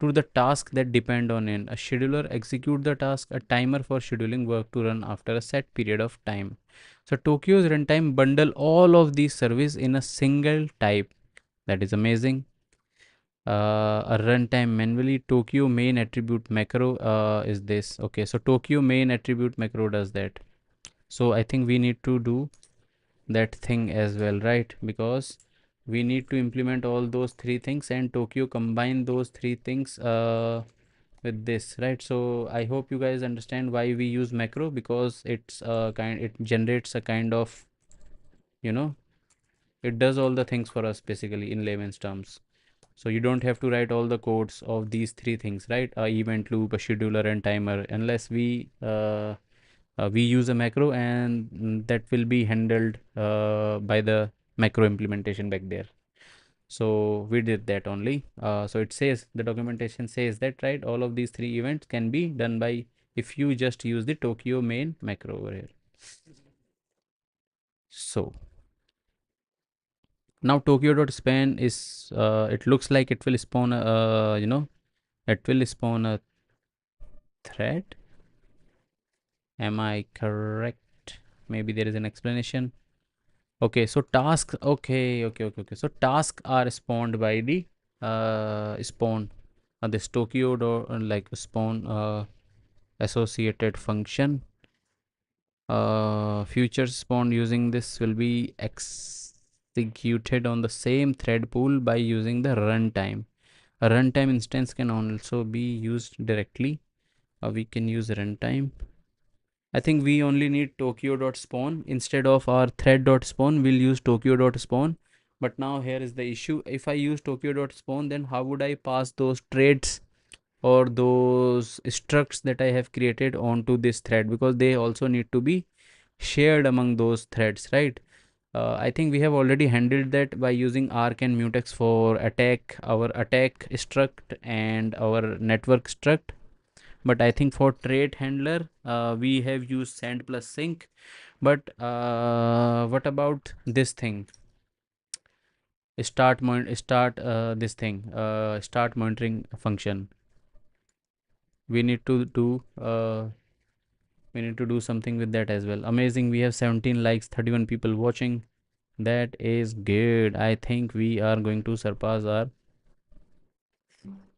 to the task that depend on it. A scheduler execute the task. A timer for scheduling work to run after a set period of time. So Tokyo's runtime bundle all of these service in a single type. That is amazing. A runtime manually Tokyo main attribute macro is this. Okay, so Tokyo main attribute macro does that. So I think we need to do that thing as well, right? Because we need to implement all those three things, and Tokyo combine those three things with this, right? So I hope you guys understand why we use macro, because it generates a kind of, you know it does all the things for us basically in layman's terms. So you don't have to write all the codes of these three things, right? A event loop, a scheduler, and timer, unless we use a macro, and that will be handled by the macro implementation back there. So we did that only. So it says, the documentation says that, right, all of these three events can be done by, if you just use the Tokyo main macro over here. So now Tokyo.span is it looks like it will spawn it will spawn a thread. Am I correct? Maybe there is an explanation. Okay, so task. Okay. So tasks are spawned by the spawn this Tokyo like spawn associated function. Future spawn using this will be executed on the same thread pool by using the runtime. A runtime instance can also be used directly. We can use runtime. I think we only need Tokyo.spawn. Instead of our thread.spawn, we'll use Tokyo.spawn. But now here is the issue. If I use Tokyo.spawn, then how would I pass those traits or those structs that I have created onto this thread? Because they also need to be shared among those threads, right? I think we have already handled that by using arc and mutex for our attack struct and our network struct. But I think for trait handler, we have used send plus sync. But what about this thing? Start monitoring function. We need to do something with that as well. Amazing, we have 17 likes, 31 people watching. That is good. I think we are going to surpass our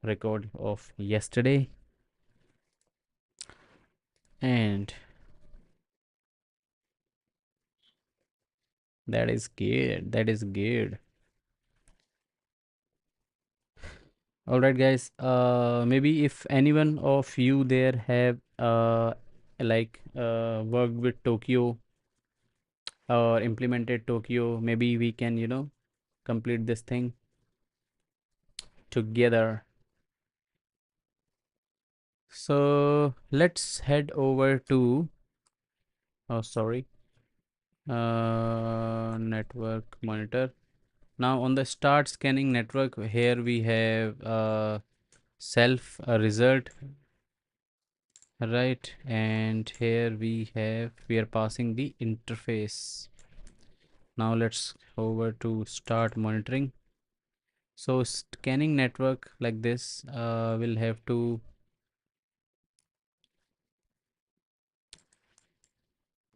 record of yesterday. And that is good. That is good. All right, guys. Maybe if anyone of you there have worked with Tokyo or implemented Tokyo, maybe we can complete this thing together. So let's head over to, oh sorry, network monitor. Now on the start scanning network, here we have self result, right? And here we are passing the interface. Now let's over to start monitoring. So scanning network like this will have to,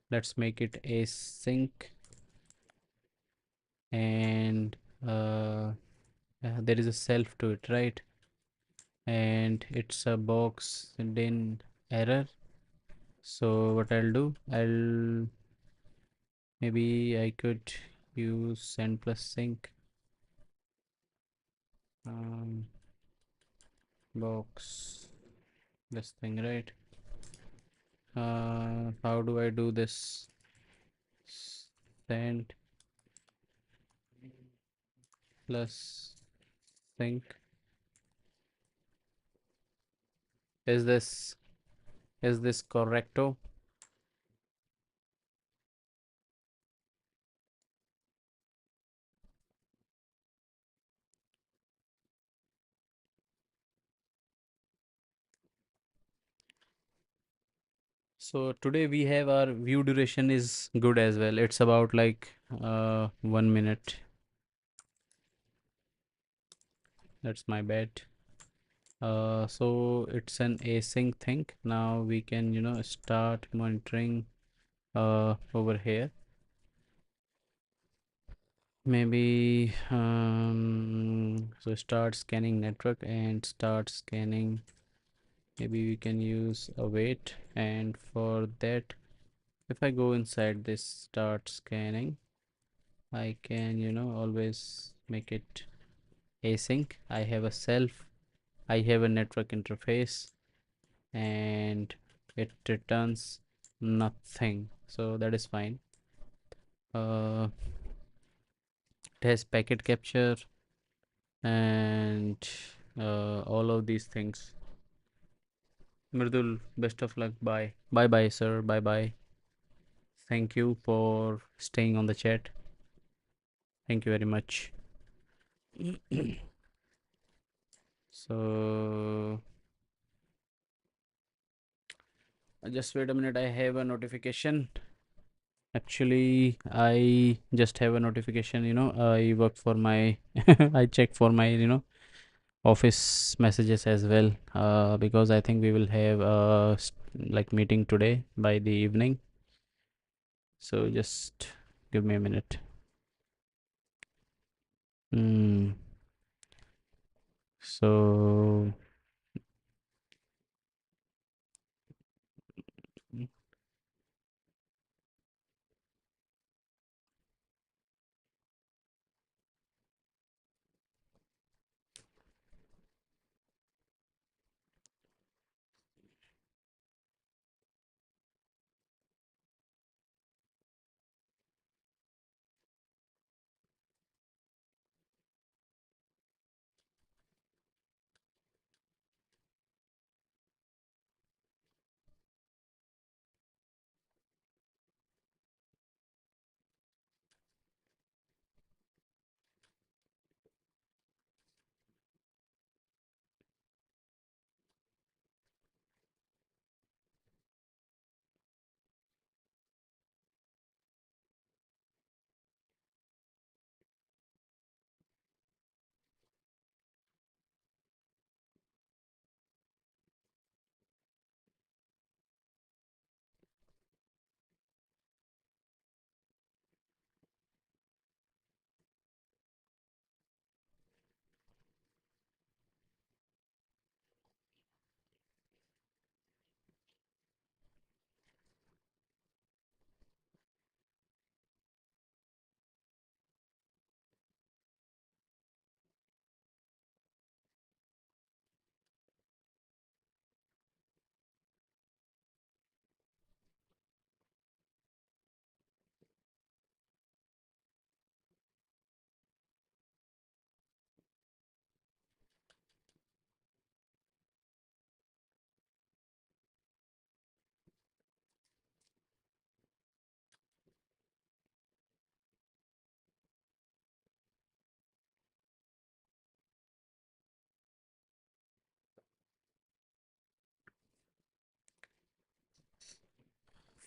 let's make it async. and there is a self to it, right? And it's a box in error. So what I'll do, I'll maybe I could use send plus sync um, box this thing, right? How do I do this? Send plus sync. Is this correcto? So today we have our view duration is good as well. It's about like 1 minute. That's my bad. So it's an async thing. Now we can start monitoring over here. Maybe so start scanning network and start scanning. Maybe we can use await, and for that, if I go inside this start scanning, I can always make it async. I have a self, I have a network interface, and it returns nothing, so that is fine. uh, it has packet capture and all of these things. Mridul, best of luck. Bye. Bye bye, sir. Bye bye. Thank you for staying on the chat. Thank you very much. So, just wait a minute. I have a notification. Actually, I just have a notification. I work for my, I check for my, office messages as well. Because I think we will have a like meeting today by the evening. So just give me a minute. Hmm. So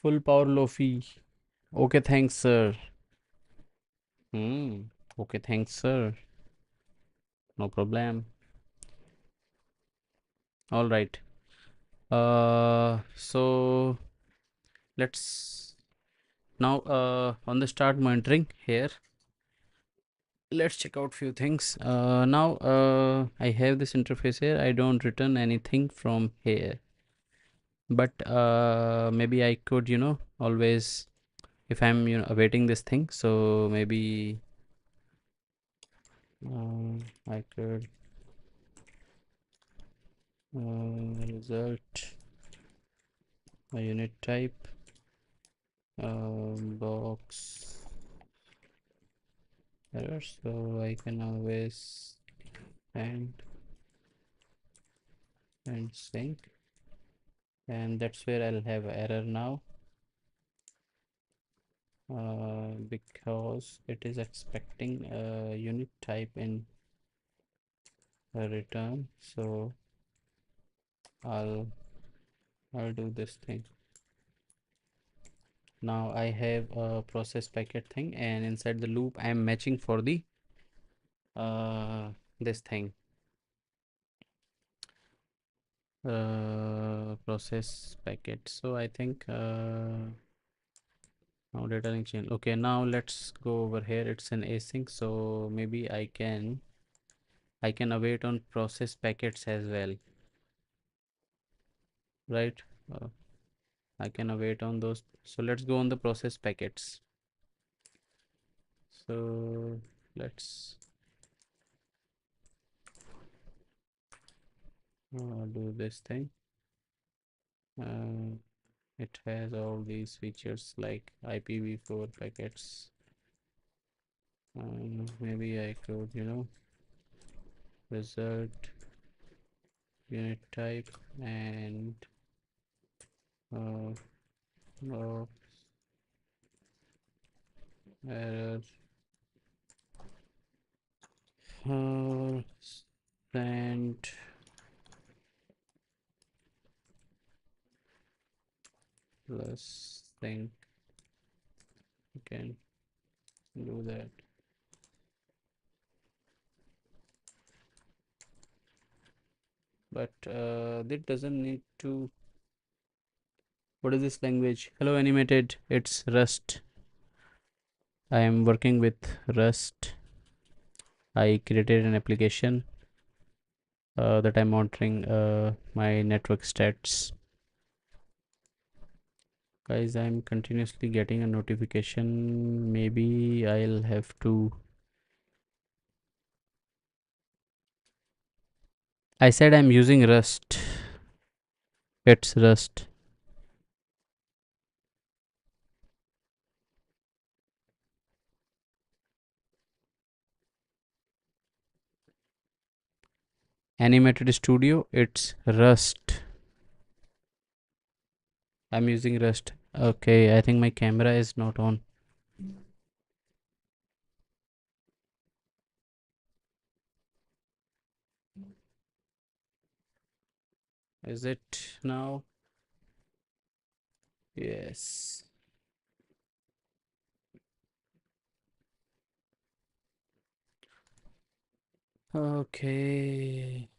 full power low fee. Okay, thanks, sir. Hmm. Okay, thanks, sir. No problem. All right. So let's now on the start monitoring here. let's check out few things. Now I have this interface here. I don't return anything from here, but maybe I could, always, if I'm, awaiting this thing, so maybe I could result a unit type box error, so I can always and sync, and that's where I'll have error now, because it is expecting a unit type in a return. So I'll do this thing. Now I have a process packet thing, and inside the loop I am matching for the this thing, process packet. So I think now data link chain. Okay, now let's go over here. It's an async, so maybe I can await on process packets as well, right? I can await on those. So let's go on the process packets. So let's do this thing. It has all these features like IPv4 packets. Maybe I could, result unit type and uh, uh, error send plus thing. You can do that. But that doesn't need to. What is this language? Hello animated, it's Rust. I am working with Rust. I created an application that I'm monitoring my network stats. Guys, I'm continuously getting a notification. Maybe I'll have to. I said I'm using Rust. It's Rust. Animated Studio, it's Rust. I'm using Rust. Okay, I think my camera is not on. Is it now? Yes. Okay.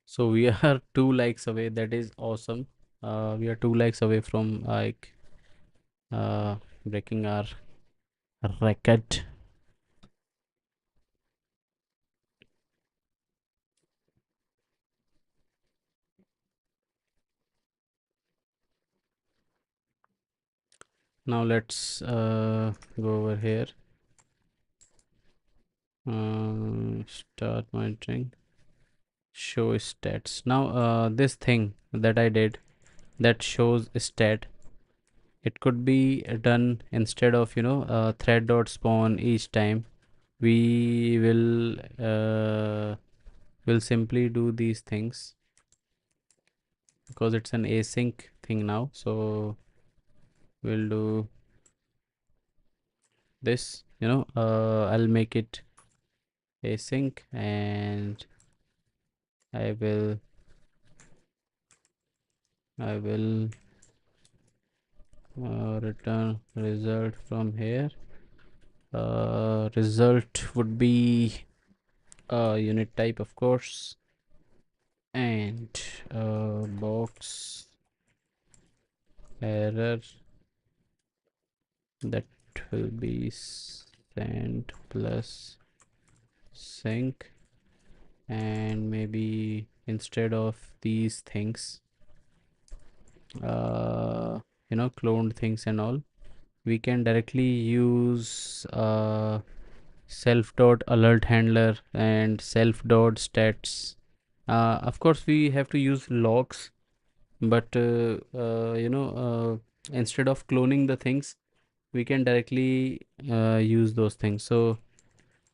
So we are 2 likes away. That is awesome. We are 2 likes away from like breaking our record. Now let's go over here. Start monitoring. Show stats. Now this thing that I did that shows stat, it could be done instead of thread dot spawn each time. We will simply do these things because it's an async thing now. So we'll do this. I'll make it async, and I will return result from here. Result would be unit type, of course, and box error, that will be send plus sync. And maybe instead of these things, cloned things and all, we can directly use self dot alert handler and self dot stats. Of course we have to use logs, but instead of cloning the things, we can directly use those things. So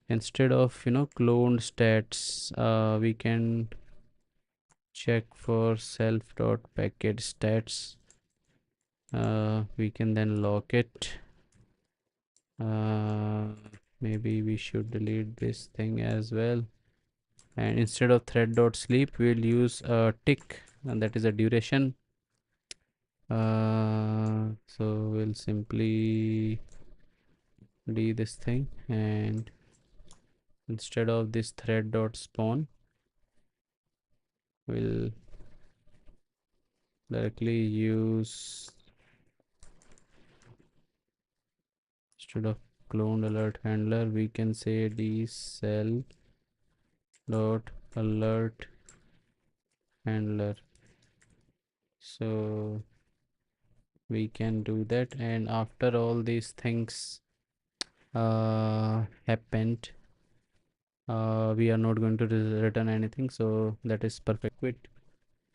instead of cloned stats, we can check for self dot package stats. We can then lock it. uh, Maybe we should delete this thing as well, and instead of thread dot sleep, we'll use a tick, and that is a duration. So we'll simply do this thing, and instead of this thread dot spawn, we'll directly use, instead of cloned alert handler, we can say d cell dot alert handler. So we can do that, and after all these things happened, we are not going to return anything, so that is perfect. Quit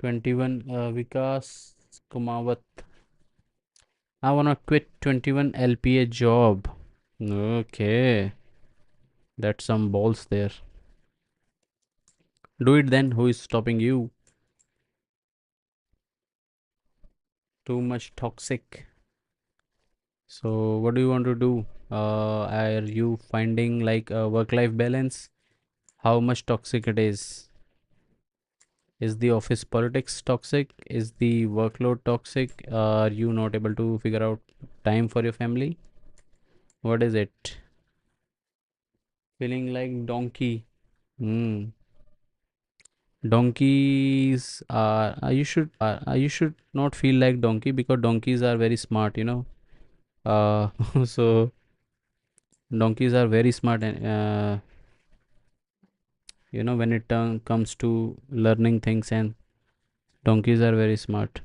21 Vikas Kumawat. I wanna quit 21 LPA job. Okay, that's some balls there. Do it then. Who is stopping you? Too much toxic. So what do you want to do? Are you finding like a work-life balance? How much toxic it is? Is the office politics toxic? Is the workload toxic? Are you not able to figure out time for your family? What is it? Feeling like donkey. Hmm. Donkeys are, you should not feel like donkey, because donkeys are very smart, so donkeys are very smart, and when it comes to learning things, and donkeys are very smart.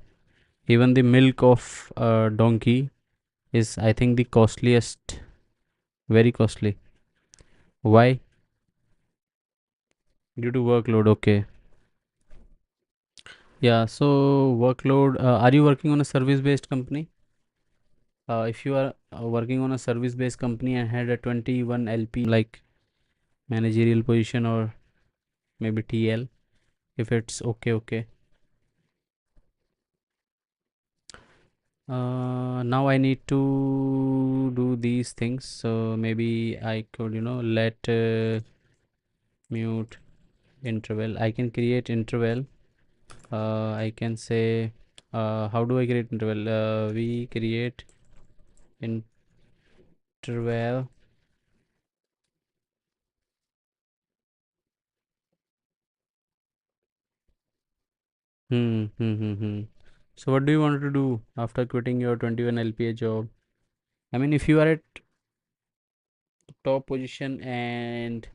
Even the milk of a donkey is, I think, the costliest, very costly. Why? Due to workload. Okay. Yeah, so workload. Are you working on a service based company? If you are working on a service based company and had a 21 LP, like managerial position or maybe TL, if it's okay. Now I need to do these things, so maybe I could let mute interval. I can create interval. I can say, how do I create interval? We create interval. So what do you want to do after quitting your 21 LPA job? I mean, if you are at top position and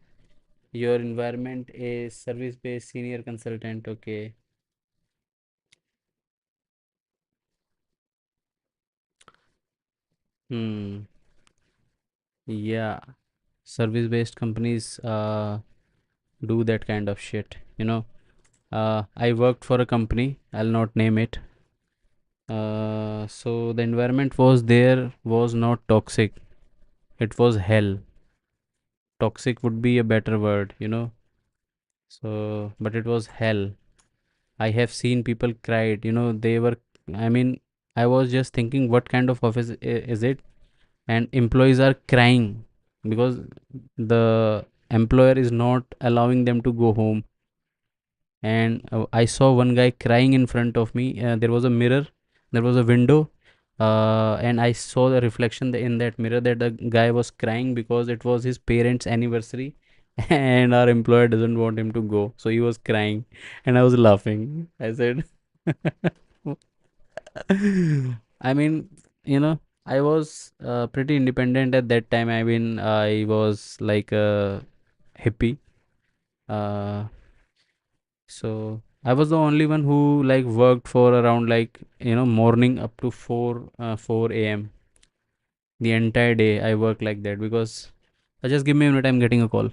your environment is service based senior consultant, okay. Hmm. Yeah. Service based companies do that kind of shit. I worked for a company, I'll not name it. So the environment was there was not toxic. It was hell. Toxic would be a better word. So, but it was hell. I have seen people cried. They were. I mean, I was just thinking, what kind of office is it? And employees are crying because the employer is not allowing them to go home. And I saw one guy crying in front of me. There was a mirror, there was a window, and I saw the reflection in that mirror that the guy was crying because it was his parents' anniversary, and our employer doesn't want him to go, so he was crying, and I was laughing. I said, I mean, I was pretty independent at that time. I mean, I was like a hippie. Uh, So I was the only one who like worked for around like morning up to 4 a.m. The entire day I worked like that because just give me a minute, I'm getting a call.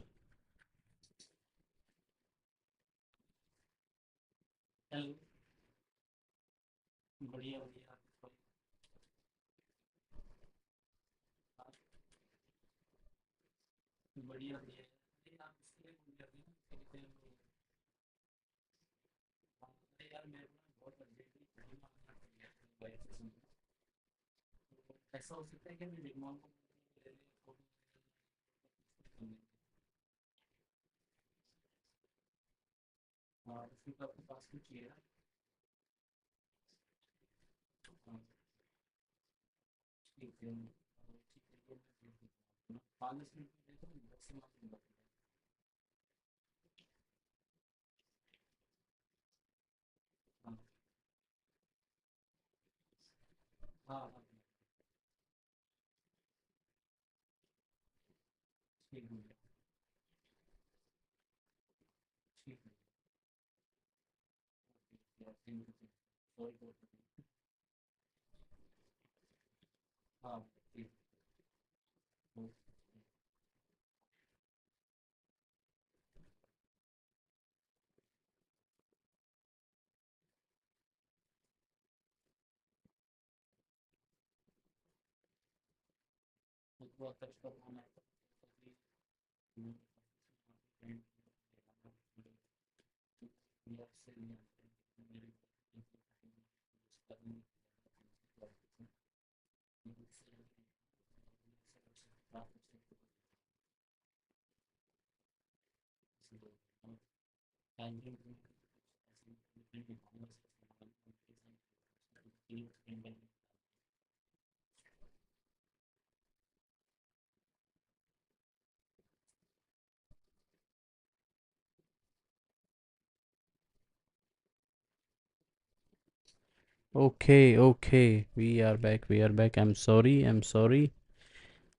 Okay, okay, we are back. We are back. I'm sorry. I'm sorry.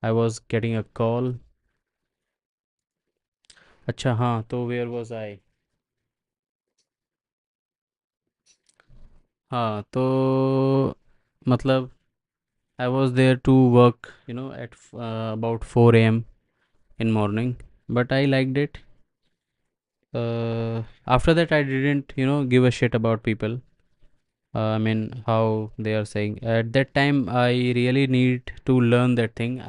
I was getting a call. अच्छा हाँ तो where was I? हाँ तो मतलब I was there to work at about 4 a.m. in morning, but I liked it. After that I didn't give a shit about people. I mean how they are saying. At that time I really need to learn that thing.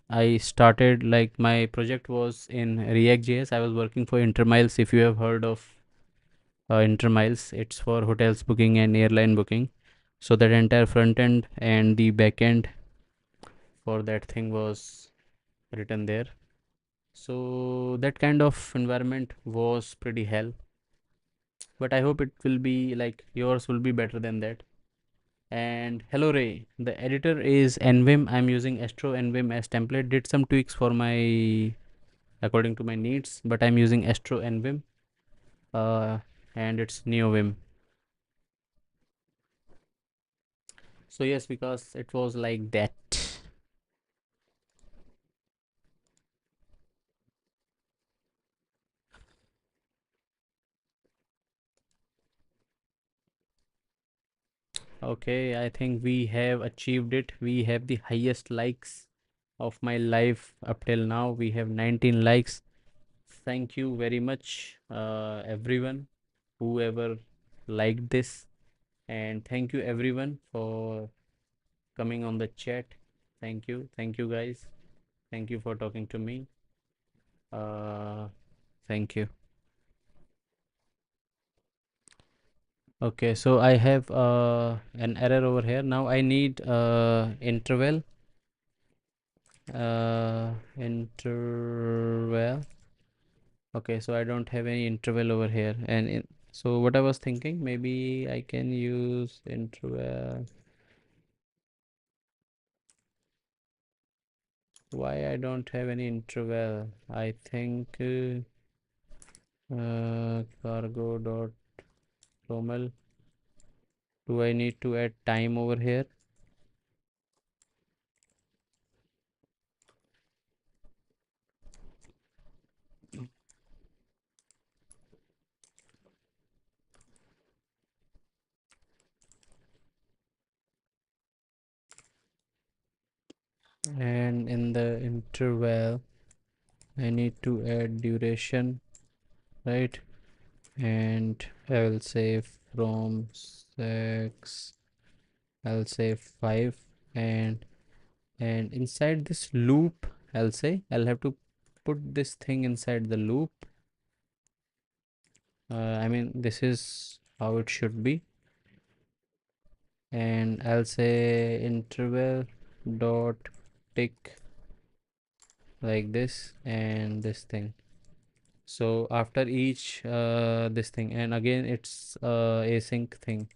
I started like my project was in React.js. I was working for Intermiles. If you have heard of Intermiles, it's for hotels booking and airline booking. So that entire front end and the back end for that thing was written there. So that kind of environment was pretty hell, but I hope it will be like yours will be better than that. And hello Ray, the editor is nvim. I'm using astro nvim as template. Did some tweaks for my according to my needs, but I'm using astro nvim, uh, and it's neovim. So yes, because it was like that. Okay, I think we have achieved it. We have the highest likes of my life up till now. We have 19 likes. Thank you very much, everyone, whoever liked this. And thank you, everyone, for coming on the chat. Thank you. Thank you, guys. Thank you for talking to me. Uh, thank you. Okay, so I have an error over here. Now I need interval. Interval. Okay, so I don't have any interval over here. So what I was thinking, maybe I can use interval. Why I don't have any interval? I think cargo dot romal. Do I need to add time over here? And in the interval, I need to add duration, right? And I will say from 6, I'll say 5, and inside this loop, I'll have to put this thing inside the loop. I mean, this is how it should be. And I'll say interval dot tick like this and this thing. So after each this thing, and again it's async thing.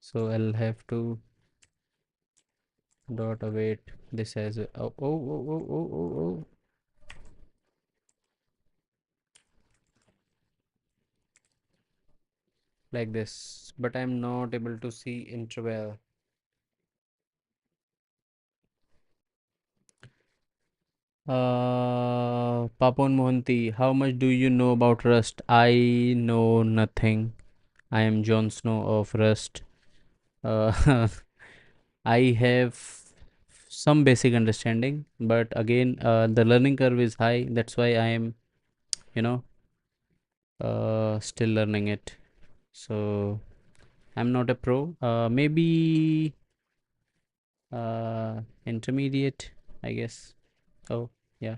So I'll have to dot await this as oh. Like this, but I'm not able to see interval. Papon Mohanty, how much do you know about Rust? I know nothing. I am Jon Snow of Rust. Uh, I have some basic understanding, but again, the learning curve is high. That's why I am, you know, still learning it. So I'm not a pro. Maybe intermediate, I guess. Oh, yeah.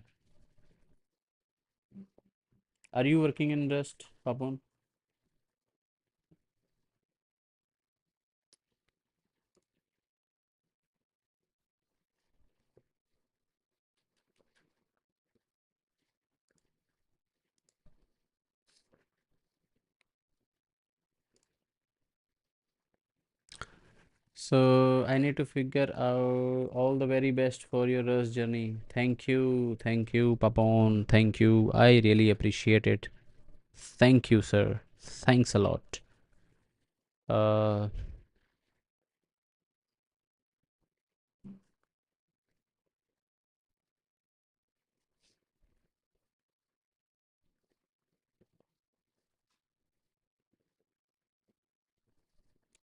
Are you working in Rust, Papon? So I need to figure out all the very best for your Rust journey. Thank you, Papon. Thank you. I really appreciate it. Thank you, sir. Thanks a lot. Uh,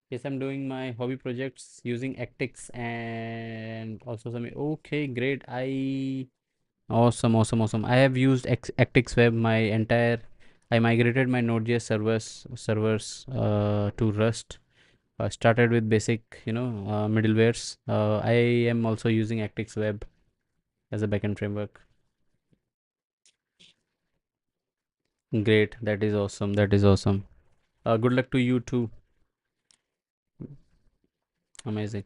yes, I'm doing my hobby projects using Actix and also some. Okay, great. Awesome. I have used Actix Web my entire. I migrated my Node.js servers to Rust. Started with basic, middlewares. I am also using Actix Web as a backend framework. Great, that is awesome. That is awesome. Good luck to you too. Amazing.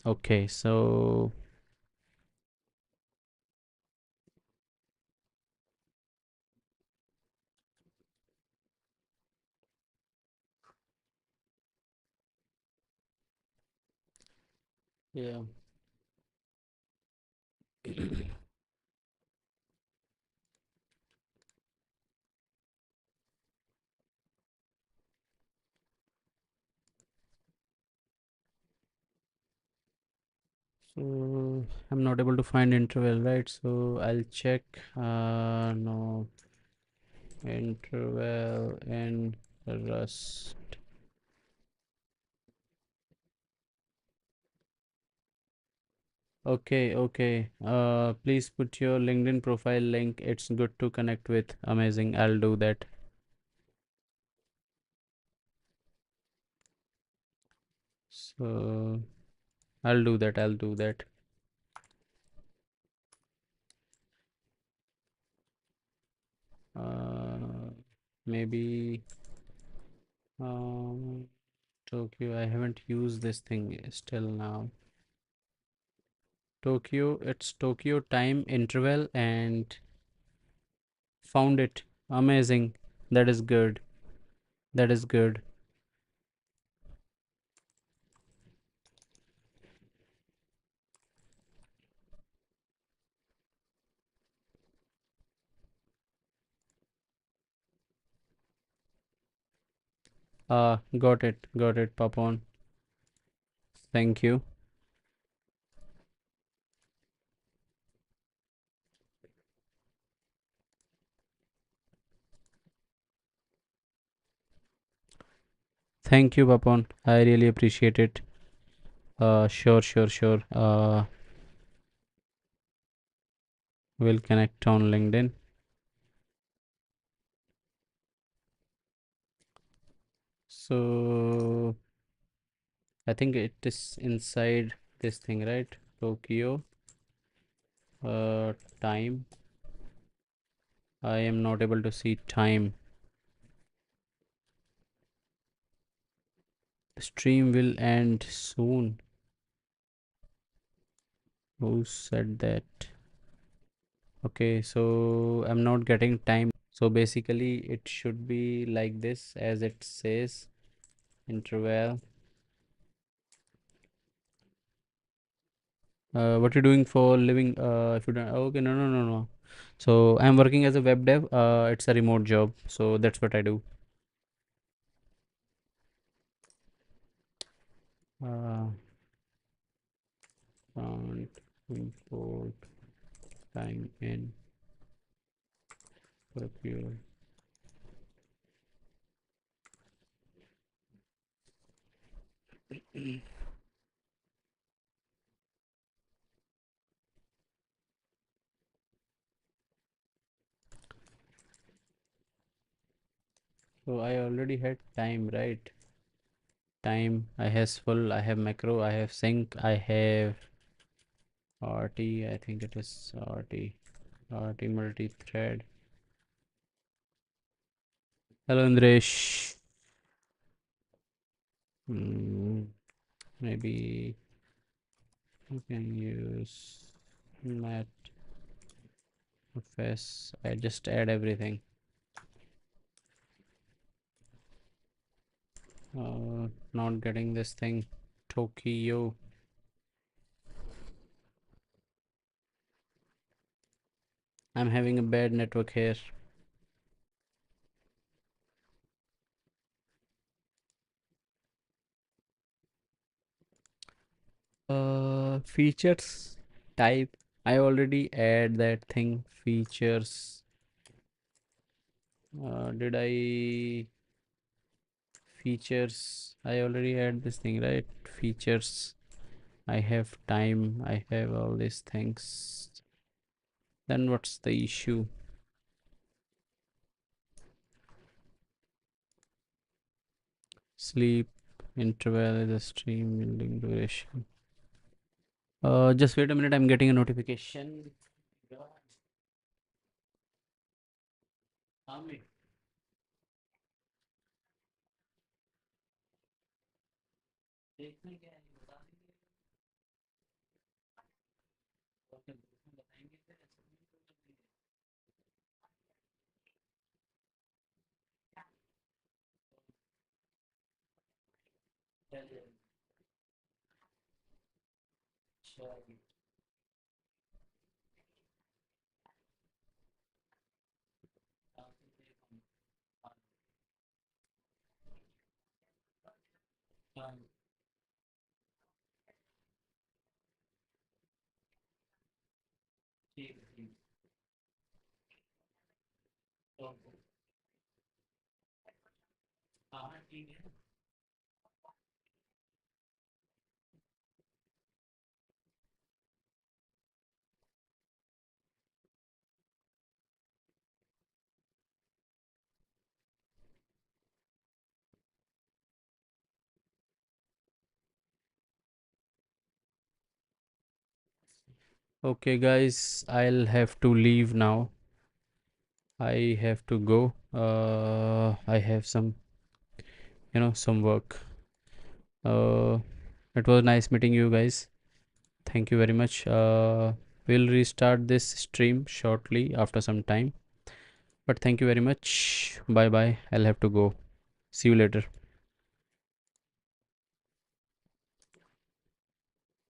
Okay, so yeah. So I'm not able to find interval, right? So I'll check. No. interval in Rust. Okay, okay. Please put your LinkedIn profile link. It's good to connect with. Amazing. I'll do that. So I'll do that. I'll do that. Uh, Maybe um, Tokyo. I haven't used this thing still now. Tokyo. It's Tokyo time interval and found it. Amazing. That is good. That is good. Got it, Papon. Thank you. Thank you, Papon. I really appreciate it. Sure, sure, sure. We'll connect on LinkedIn. So I think it is inside this thing, right? Tokyo. Time. I am not able to see time. The stream will end soon. Who said that? Okay, so I'm not getting time. So basically, it should be like this, as it says interval. What are you doing for living? If you don't, okay, no, no, no, no. So I'm working as a web dev. It's a remote job, so that's what I do. Uh, can't import time in procure. So I already had time, right? Time. I has full. I have macro. I have sync. I have RT. I think it is RT. RT multi-thread. Hello, Andresh. Maybe you can use mat fs. I just add everything. Not getting this thing. Tokyo. I'm having a bad network here. Features type. I already add that thing. Features. Did I features? I already add this thing, right? Features. I have time. I have all these things. Then what's the issue? Sleep interval is a stream building duration. Just wait a minute. I'm getting a notification. Okay, guys, I'll have to leave now. I have to go. I have some work. Uh, it was nice meeting you guys. Thank you very much. We'll restart this stream shortly after some time. But thank you very much. Bye bye. I'll have to go. See you later.